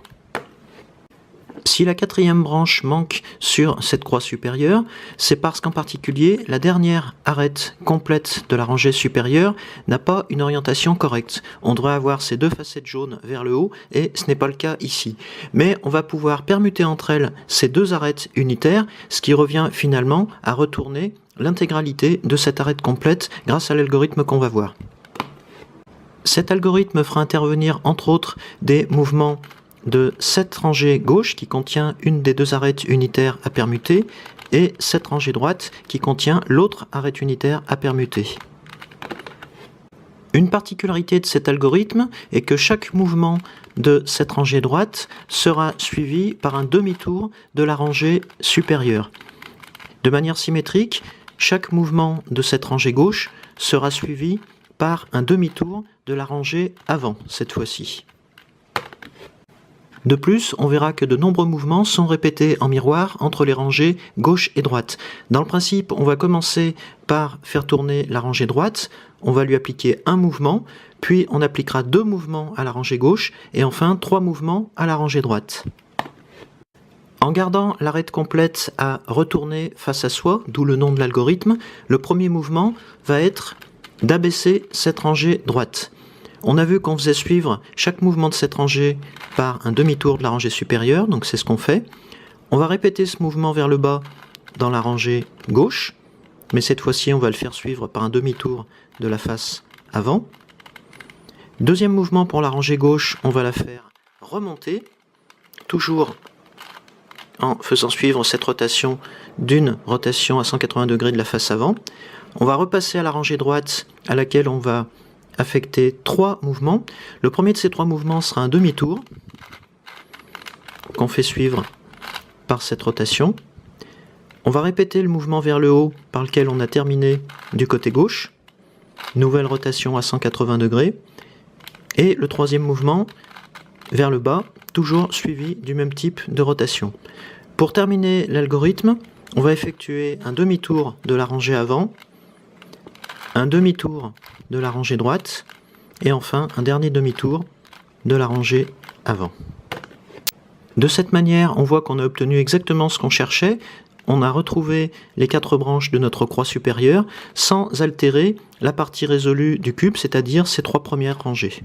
Si la 4e branche manque sur cette croix supérieure, c'est parce qu'en particulier, la dernière arête complète de la rangée supérieure n'a pas une orientation correcte. On devrait avoir ces 2 facettes jaunes vers le haut, et ce n'est pas le cas ici. Mais on va pouvoir permuter entre elles ces 2 arêtes unitaires, ce qui revient finalement à retourner l'intégralité de cette arête complète grâce à l'algorithme qu'on va voir. Cet algorithme fera intervenir entre autres des mouvements de cette rangée gauche qui contient une des 2 arêtes unitaires à permuter et cette rangée droite qui contient l'autre arête unitaire à permuter. Une particularité de cet algorithme est que chaque mouvement de cette rangée droite sera suivi par un demi-tour de la rangée supérieure. De manière symétrique, chaque mouvement de cette rangée gauche sera suivi par un demi-tour de la rangée avant cette fois-ci. De plus, on verra que de nombreux mouvements sont répétés en miroir entre les rangées gauche et droite. Dans le principe, on va commencer par faire tourner la rangée droite, on va lui appliquer un mouvement, puis on appliquera 2 mouvements à la rangée gauche, et enfin 3 mouvements à la rangée droite. En gardant l'arête complète à retourner face à soi, d'où le nom de l'algorithme, le premier mouvement va être d'abaisser cette rangée droite. On a vu qu'on faisait suivre chaque mouvement de cette rangée par un demi-tour de la rangée supérieure, donc c'est ce qu'on fait. On va répéter ce mouvement vers le bas dans la rangée gauche, mais cette fois-ci on va le faire suivre par un demi-tour de la face avant. Deuxième mouvement pour la rangée gauche, on va la faire remonter, toujours en faisant suivre cette rotation d'une rotation à 180 degrés de la face avant. On va repasser à la rangée droite à laquelle on va affecter 3 mouvements. Le premier de ces 3 mouvements sera un demi-tour qu'on fait suivre par cette rotation. On va répéter le mouvement vers le haut par lequel on a terminé du côté gauche. Nouvelle rotation à 180 degrés. Et le troisième mouvement vers le bas, toujours suivi du même type de rotation. Pour terminer l'algorithme, on va effectuer un demi-tour de la rangée avant, un demi-tour de la rangée droite, et enfin un dernier demi-tour de la rangée avant. De cette manière, on voit qu'on a obtenu exactement ce qu'on cherchait. On a retrouvé les 4 branches de notre croix supérieure sans altérer la partie résolue du cube, c'est-à-dire ces 3 premières rangées.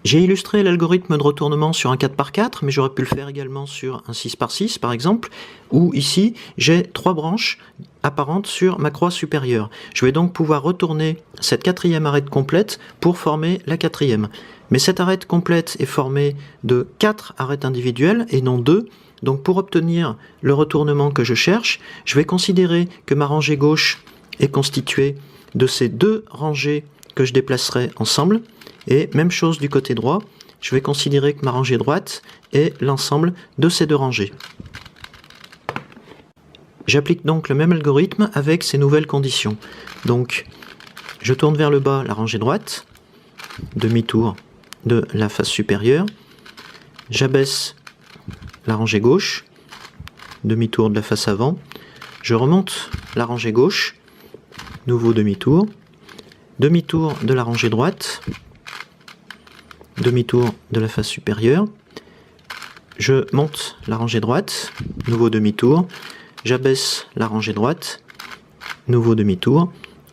J'ai illustré l'algorithme de retournement sur un 4x4, mais j'aurais pu le faire également sur un 6x6 par exemple, où ici j'ai 3 branches apparentes sur ma croix supérieure. Je vais donc pouvoir retourner cette 4e arête complète pour former la 4e. Mais cette arête complète est formée de 4 arêtes individuelles et non 2. Donc pour obtenir le retournement que je cherche, je vais considérer que ma rangée gauche est constituée de ces 2 rangées que je déplacerai ensemble. Et même chose du côté droit, je vais considérer que ma rangée droite est l'ensemble de ces 2 rangées. J'applique donc le même algorithme avec ces nouvelles conditions. Donc je tourne vers le bas la rangée droite, demi-tour de la face supérieure, j'abaisse la rangée gauche, demi-tour de la face avant, je remonte la rangée gauche, nouveau demi-tour, demi-tour de la rangée droite, demi-tour de la face supérieure, je monte la rangée droite, nouveau demi-tour, j'abaisse la rangée droite, nouveau demi-tour,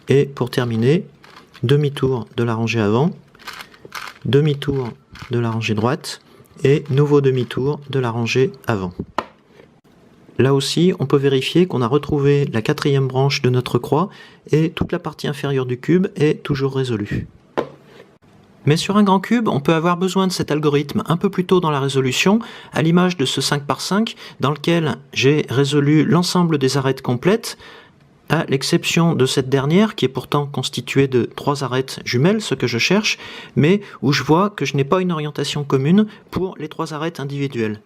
et pour terminer, demi-tour de la rangée avant, demi-tour de la rangée droite, et nouveau demi-tour de la rangée avant. Là aussi, on peut vérifier qu'on a retrouvé la 4e branche de notre croix, et toute la partie inférieure du cube est toujours résolue. Mais sur un grand cube, on peut avoir besoin de cet algorithme un peu plus tôt dans la résolution, à l'image de ce 5x5, dans lequel j'ai résolu l'ensemble des arêtes complètes, à l'exception de cette dernière, qui est pourtant constituée de 3 arêtes jumelles, ce que je cherche, mais où je vois que je n'ai pas une orientation commune pour les 3 arêtes individuelles.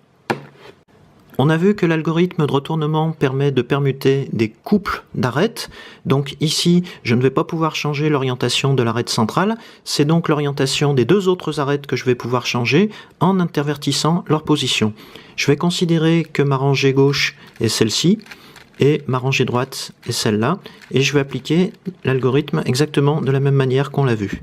On a vu que l'algorithme de retournement permet de permuter des couples d'arêtes. Donc ici, je ne vais pas pouvoir changer l'orientation de l'arête centrale. C'est donc l'orientation des 2 autres arêtes que je vais pouvoir changer en intervertissant leur position. Je vais considérer que ma rangée gauche est celle-ci et ma rangée droite est celle-là. Et je vais appliquer l'algorithme exactement de la même manière qu'on l'a vu.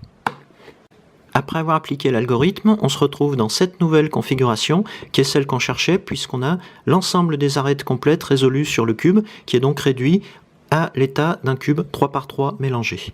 Après avoir appliqué l'algorithme, on se retrouve dans cette nouvelle configuration qui est celle qu'on cherchait puisqu'on a l'ensemble des arêtes complètes résolues sur le cube qui est donc réduit à l'état d'un cube 3x3 mélangé.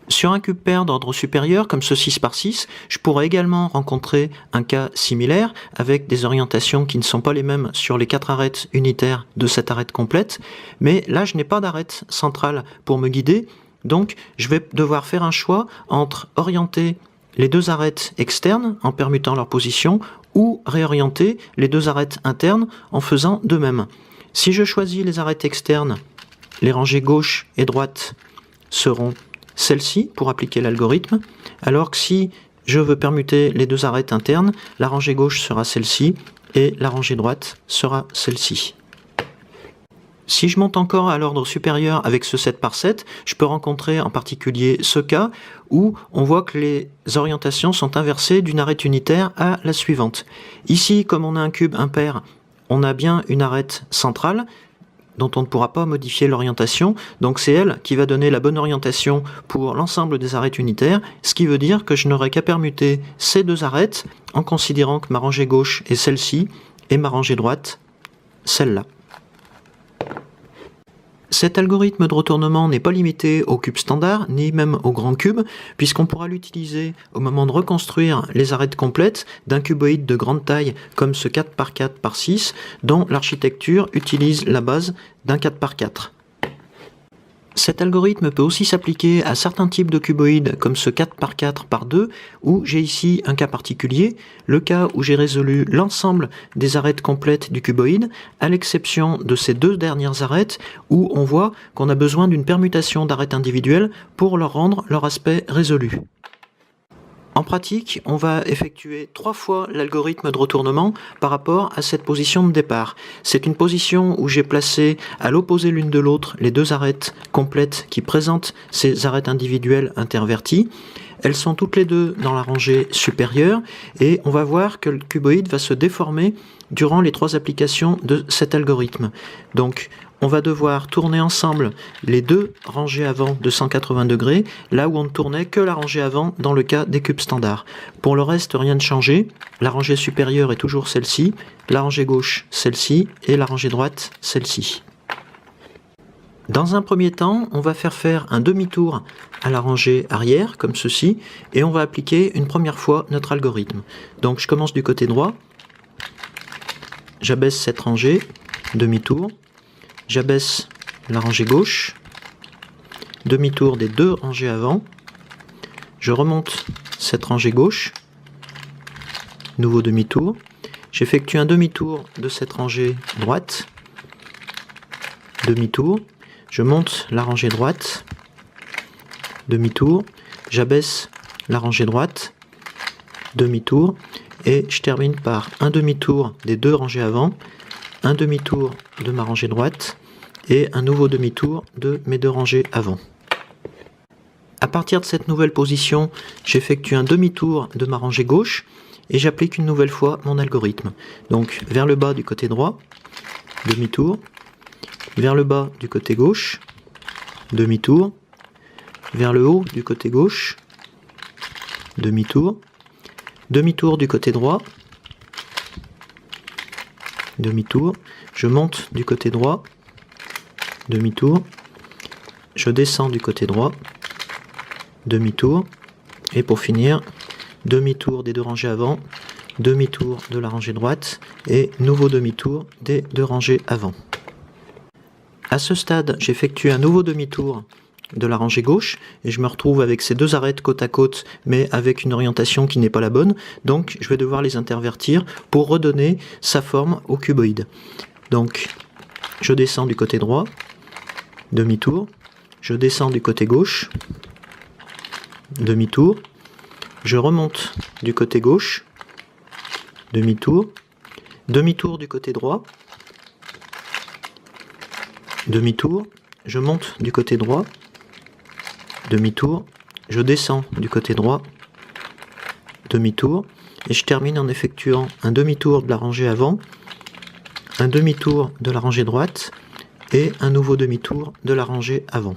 Sur un cube pair d'ordre supérieur comme ce 6x6, je pourrais également rencontrer un cas similaire avec des orientations qui ne sont pas les mêmes sur les 4 arêtes unitaires de cette arête complète, mais là je n'ai pas d'arête centrale pour me guider. Donc, je vais devoir faire un choix entre orienter les 2 arêtes externes en permutant leur position ou réorienter les 2 arêtes internes en faisant de même. Si je choisis les arêtes externes, les rangées gauche et droite seront celles-ci pour appliquer l'algorithme, alors que si je veux permuter les 2 arêtes internes, la rangée gauche sera celle-ci et la rangée droite sera celle-ci. Si je monte encore à l'ordre supérieur avec ce 7x7, je peux rencontrer en particulier ce cas où on voit que les orientations sont inversées d'une arête unitaire à la suivante. Ici, comme on a un cube impair, on a bien une arête centrale dont on ne pourra pas modifier l'orientation, donc c'est elle qui va donner la bonne orientation pour l'ensemble des arêtes unitaires, ce qui veut dire que je n'aurai qu'à permuter ces 2 arêtes en considérant que ma rangée gauche est celle-ci et ma rangée droite celle-là. Cet algorithme de retournement n'est pas limité au cube standard, ni même au grand cube, puisqu'on pourra l'utiliser au moment de reconstruire les arêtes complètes d'un cuboïde de grande taille comme ce 4x4x6, dont l'architecture utilise la base d'un 4x4. Cet algorithme peut aussi s'appliquer à certains types de cuboïdes comme ce 4x4x2 où j'ai ici un cas particulier, le cas où j'ai résolu l'ensemble des arêtes complètes du cuboïde, à l'exception de ces deux dernières arêtes où on voit qu'on a besoin d'une permutation d'arêtes individuelles pour leur rendre leur aspect résolu. En pratique, on va effectuer 3 fois l'algorithme de retournement par rapport à cette position de départ. C'est une position où j'ai placé à l'opposé l'une de l'autre les deux arêtes complètes qui présentent ces arêtes individuelles interverties. Elles sont toutes les deux dans la rangée supérieure et on va voir que le cuboïde va se déformer durant les 3 applications de cet algorithme. Donc on va devoir tourner ensemble les deux rangées avant de 180 degrés, là où on ne tournait que la rangée avant dans le cas des cubes standards. Pour le reste, rien de changé. La rangée supérieure est toujours celle-ci, la rangée gauche celle-ci et la rangée droite celle-ci. Dans un premier temps, on va faire un demi-tour à la rangée arrière, comme ceci, et on va appliquer une première fois notre algorithme. Donc je commence du côté droit, j'abaisse cette rangée, demi-tour, j'abaisse la rangée gauche, demi-tour des deux rangées avant, je remonte cette rangée gauche, nouveau demi-tour, j'effectue un demi-tour de cette rangée droite, demi-tour, je monte la rangée droite, demi-tour, j'abaisse la rangée droite, demi-tour, et je termine par un demi-tour des deux rangées avant, un demi-tour de ma rangée droite, et un nouveau demi-tour de mes deux rangées avant. À partir de cette nouvelle position, j'effectue un demi-tour de ma rangée gauche, et j'applique une nouvelle fois mon algorithme. Donc vers le bas du côté droit, demi-tour, vers le bas du côté gauche, demi-tour, vers le haut du côté gauche, demi-tour, demi-tour du côté droit, demi-tour, je monte du côté droit, demi-tour, je descends du côté droit, demi-tour, et pour finir, demi-tour des deux rangées avant, demi-tour de la rangée droite, et nouveau demi-tour des deux rangées avant. À ce stade, j'effectue un nouveau demi-tour de la rangée gauche et je me retrouve avec ces deux arêtes côte à côte mais avec une orientation qui n'est pas la bonne, donc je vais devoir les intervertir pour redonner sa forme au cuboïde. Donc je descends du côté droit, demi-tour, je descends du côté gauche, demi-tour, je remonte du côté gauche, demi-tour, demi-tour du côté droit, demi-tour, je monte du côté droit, demi-tour, je descends du côté droit, demi-tour, et je termine en effectuant un demi-tour de la rangée avant, un demi-tour de la rangée droite, et un nouveau demi-tour de la rangée avant.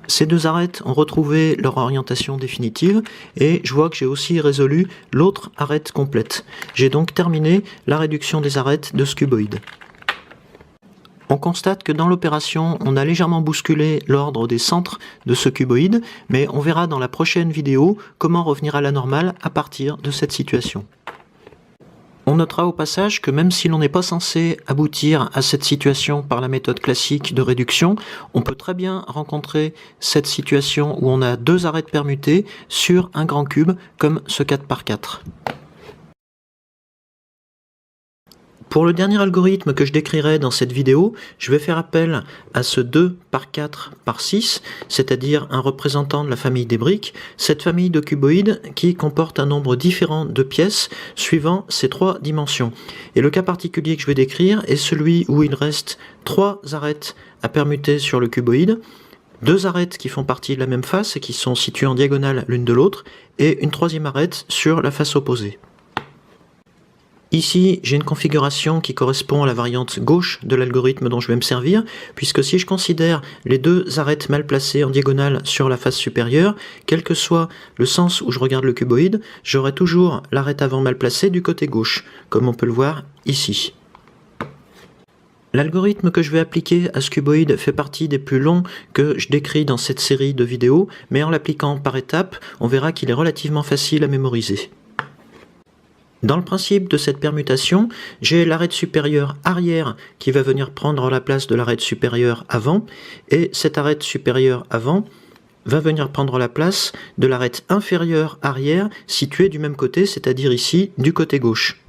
Ces deux arêtes ont retrouvé leur orientation définitive, et je vois que j'ai aussi résolu l'autre arête complète. J'ai donc terminé la réduction des arêtes de ce cuboïde. On constate que dans l'opération, on a légèrement bousculé l'ordre des centres de ce cuboïde, mais on verra dans la prochaine vidéo comment revenir à la normale à partir de cette situation. On notera au passage que même si l'on n'est pas censé aboutir à cette situation par la méthode classique de réduction, on peut très bien rencontrer cette situation où on a deux arêtes permutées sur un grand cube comme ce 4x4. Pour le dernier algorithme que je décrirai dans cette vidéo, je vais faire appel à ce 2x4x6, c'est-à-dire un représentant de la famille des briques, cette famille de cuboïdes qui comporte un nombre différent de pièces suivant ces 3 dimensions. Et le cas particulier que je vais décrire est celui où il reste 3 arêtes à permuter sur le cuboïde, 2 arêtes qui font partie de la même face et qui sont situées en diagonale l'une de l'autre, et une 3e arête sur la face opposée. Ici, j'ai une configuration qui correspond à la variante gauche de l'algorithme dont je vais me servir, puisque si je considère les 2 arêtes mal placées en diagonale sur la face supérieure, quel que soit le sens où je regarde le cuboïde, j'aurai toujours l'arête avant mal placée du côté gauche, comme on peut le voir ici. L'algorithme que je vais appliquer à ce cuboïde fait partie des plus longs que je décris dans cette série de vidéos, mais en l'appliquant par étapes, on verra qu'il est relativement facile à mémoriser. Dans le principe de cette permutation, j'ai l'arête supérieure arrière qui va venir prendre la place de l'arête supérieure avant, et cette arête supérieure avant va venir prendre la place de l'arête inférieure arrière située du même côté, c'est-à-dire ici du côté gauche.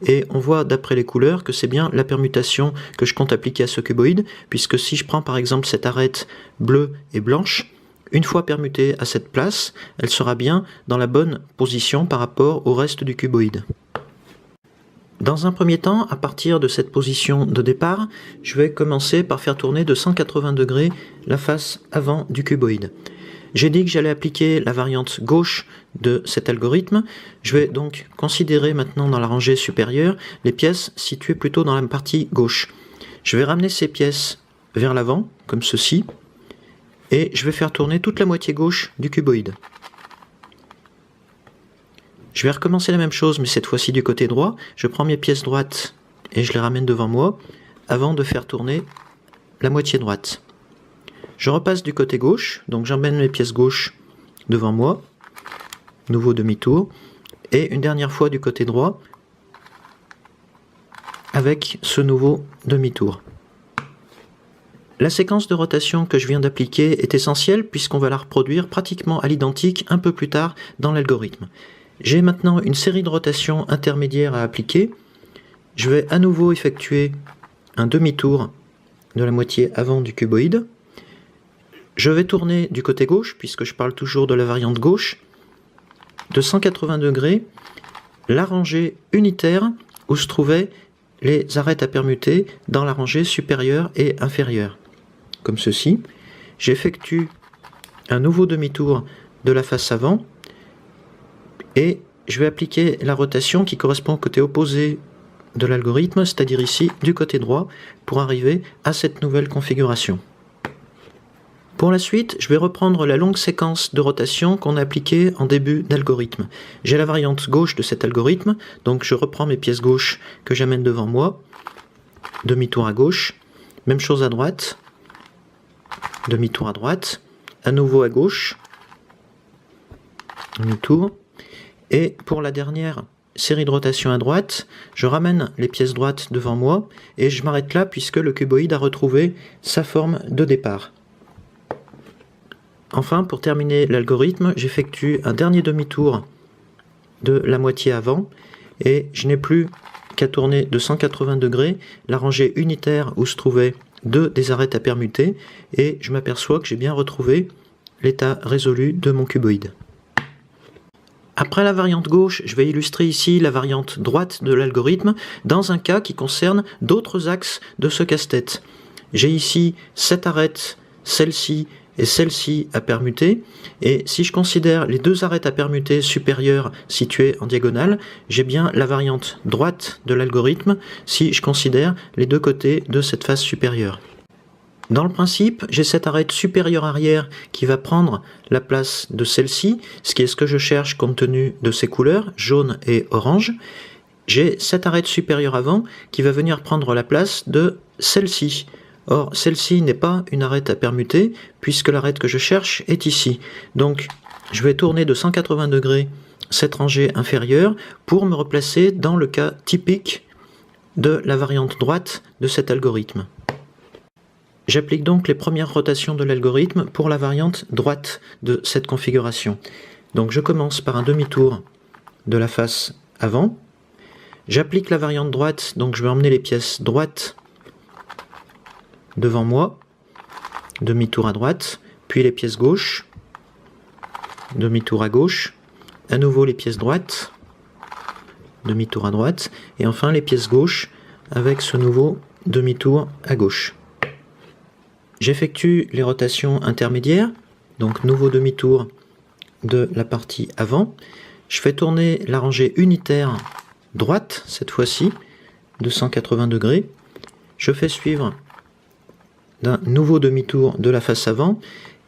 Et on voit d'après les couleurs que c'est bien la permutation que je compte appliquer à ce cuboïde, puisque si je prends par exemple cette arête bleue et blanche, une fois permutée à cette place, elle sera bien dans la bonne position par rapport au reste du cuboïde. Dans un premier temps, à partir de cette position de départ, je vais commencer par faire tourner de 180 degrés la face avant du cuboïde. J'ai dit que j'allais appliquer la variante gauche de cet algorithme. Je vais donc considérer maintenant dans la rangée supérieure les pièces situées plutôt dans la partie gauche. Je vais ramener ces pièces vers l'avant, comme ceci, et je vais faire tourner toute la moitié gauche du cuboïde. Je vais recommencer la même chose, mais cette fois-ci du côté droit. Je prends mes pièces droites et je les ramène devant moi, avant de faire tourner la moitié droite. Je repasse du côté gauche, donc j'emmène mes pièces gauches devant moi, nouveau demi-tour, et une dernière fois du côté droit, avec ce nouveau demi-tour. La séquence de rotation que je viens d'appliquer est essentielle puisqu'on va la reproduire pratiquement à l'identique un peu plus tard dans l'algorithme. J'ai maintenant une série de rotations intermédiaires à appliquer. Je vais à nouveau effectuer un demi-tour de la moitié avant du cuboïde. Je vais tourner du côté gauche, puisque je parle toujours de la variante gauche, de 180 degrés, la rangée unitaire où se trouvaient les arêtes à permuter dans la rangée supérieure et inférieure. Comme ceci. J'effectue un nouveau demi-tour de la face avant, et je vais appliquer la rotation qui correspond au côté opposé de l'algorithme, c'est-à-dire ici du côté droit, pour arriver à cette nouvelle configuration. Pour la suite, je vais reprendre la longue séquence de rotation qu'on a appliquée en début d'algorithme. J'ai la variante gauche de cet algorithme, donc je reprends mes pièces gauches que j'amène devant moi, demi-tour à gauche, même chose à droite, demi-tour à droite, à nouveau à gauche, demi-tour. Et pour la dernière série de rotations à droite, je ramène les pièces droites devant moi et je m'arrête là puisque le cuboïde a retrouvé sa forme de départ. Enfin, pour terminer l'algorithme, j'effectue un dernier demi-tour de la moitié avant et je n'ai plus qu'à tourner de 180 degrés la rangée unitaire où se trouvaient deux des arêtes à permuter et je m'aperçois que j'ai bien retrouvé l'état résolu de mon cuboïde. Après la variante gauche, je vais illustrer ici la variante droite de l'algorithme dans un cas qui concerne d'autres axes de ce casse-tête. J'ai ici cette arête, celle-ci et celle-ci à permuter, et si je considère les deux arêtes à permuter supérieures situées en diagonale, j'ai bien la variante droite de l'algorithme si je considère les deux côtés de cette face supérieure. Dans le principe, j'ai cette arête supérieure arrière qui va prendre la place de celle-ci, ce qui est ce que je cherche compte tenu de ces couleurs, jaune et orange. J'ai cette arête supérieure avant qui va venir prendre la place de celle-ci. Or, celle-ci n'est pas une arête à permuter, puisque l'arête que je cherche est ici. Donc, je vais tourner de 180 degrés cette rangée inférieure pour me replacer dans le cas typique de la variante droite de cet algorithme. J'applique donc les premières rotations de l'algorithme pour la variante droite de cette configuration. Donc je commence par un demi-tour de la face avant. J'applique la variante droite, donc je vais emmener les pièces droites devant moi, demi-tour à droite, puis les pièces gauches, demi-tour à gauche, à nouveau les pièces droites, demi-tour à droite, et enfin les pièces gauches avec ce nouveau demi-tour à gauche. J'effectue les rotations intermédiaires, donc nouveau demi-tour de la partie avant. Je fais tourner la rangée unitaire droite, cette fois-ci, de 180 degrés. Je fais suivre d'un nouveau demi-tour de la face avant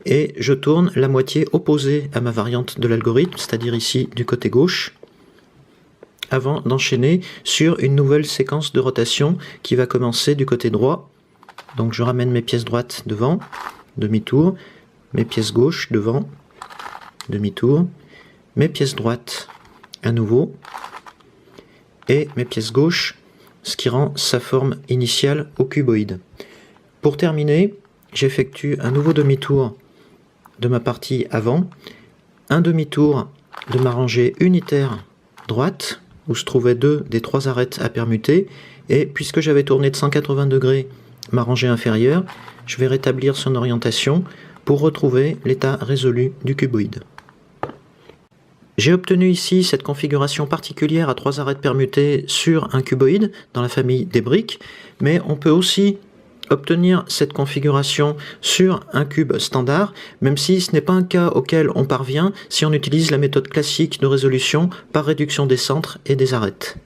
et je tourne la moitié opposée à ma variante de l'algorithme, c'est-à-dire ici du côté gauche, avant d'enchaîner sur une nouvelle séquence de rotation qui va commencer du côté droit. Donc je ramène mes pièces droites devant, demi-tour, mes pièces gauches devant, demi-tour, mes pièces droites à nouveau, et mes pièces gauches, ce qui rend sa forme initiale au cuboïde. Pour terminer, j'effectue un nouveau demi-tour de ma partie avant, un demi-tour de ma rangée unitaire droite, où se trouvaient 2 des 3 arêtes à permuter, et puisque j'avais tourné de 180 degrés ma rangée inférieure, je vais rétablir son orientation pour retrouver l'état résolu du cuboïde. J'ai obtenu ici cette configuration particulière à 3 arêtes permutées sur un cuboïde dans la famille des briques, mais on peut aussi obtenir cette configuration sur un cube standard, même si ce n'est pas un cas auquel on parvient si on utilise la méthode classique de résolution par réduction des centres et des arêtes.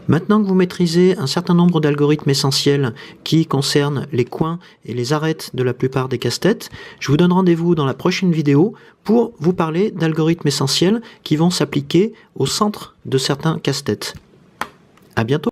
Maintenant que vous maîtrisez un certain nombre d'algorithmes essentiels qui concernent les coins et les arêtes de la plupart des casse-têtes, je vous donne rendez-vous dans la prochaine vidéo pour vous parler d'algorithmes essentiels qui vont s'appliquer au centre de certains casse-têtes. À bientôt!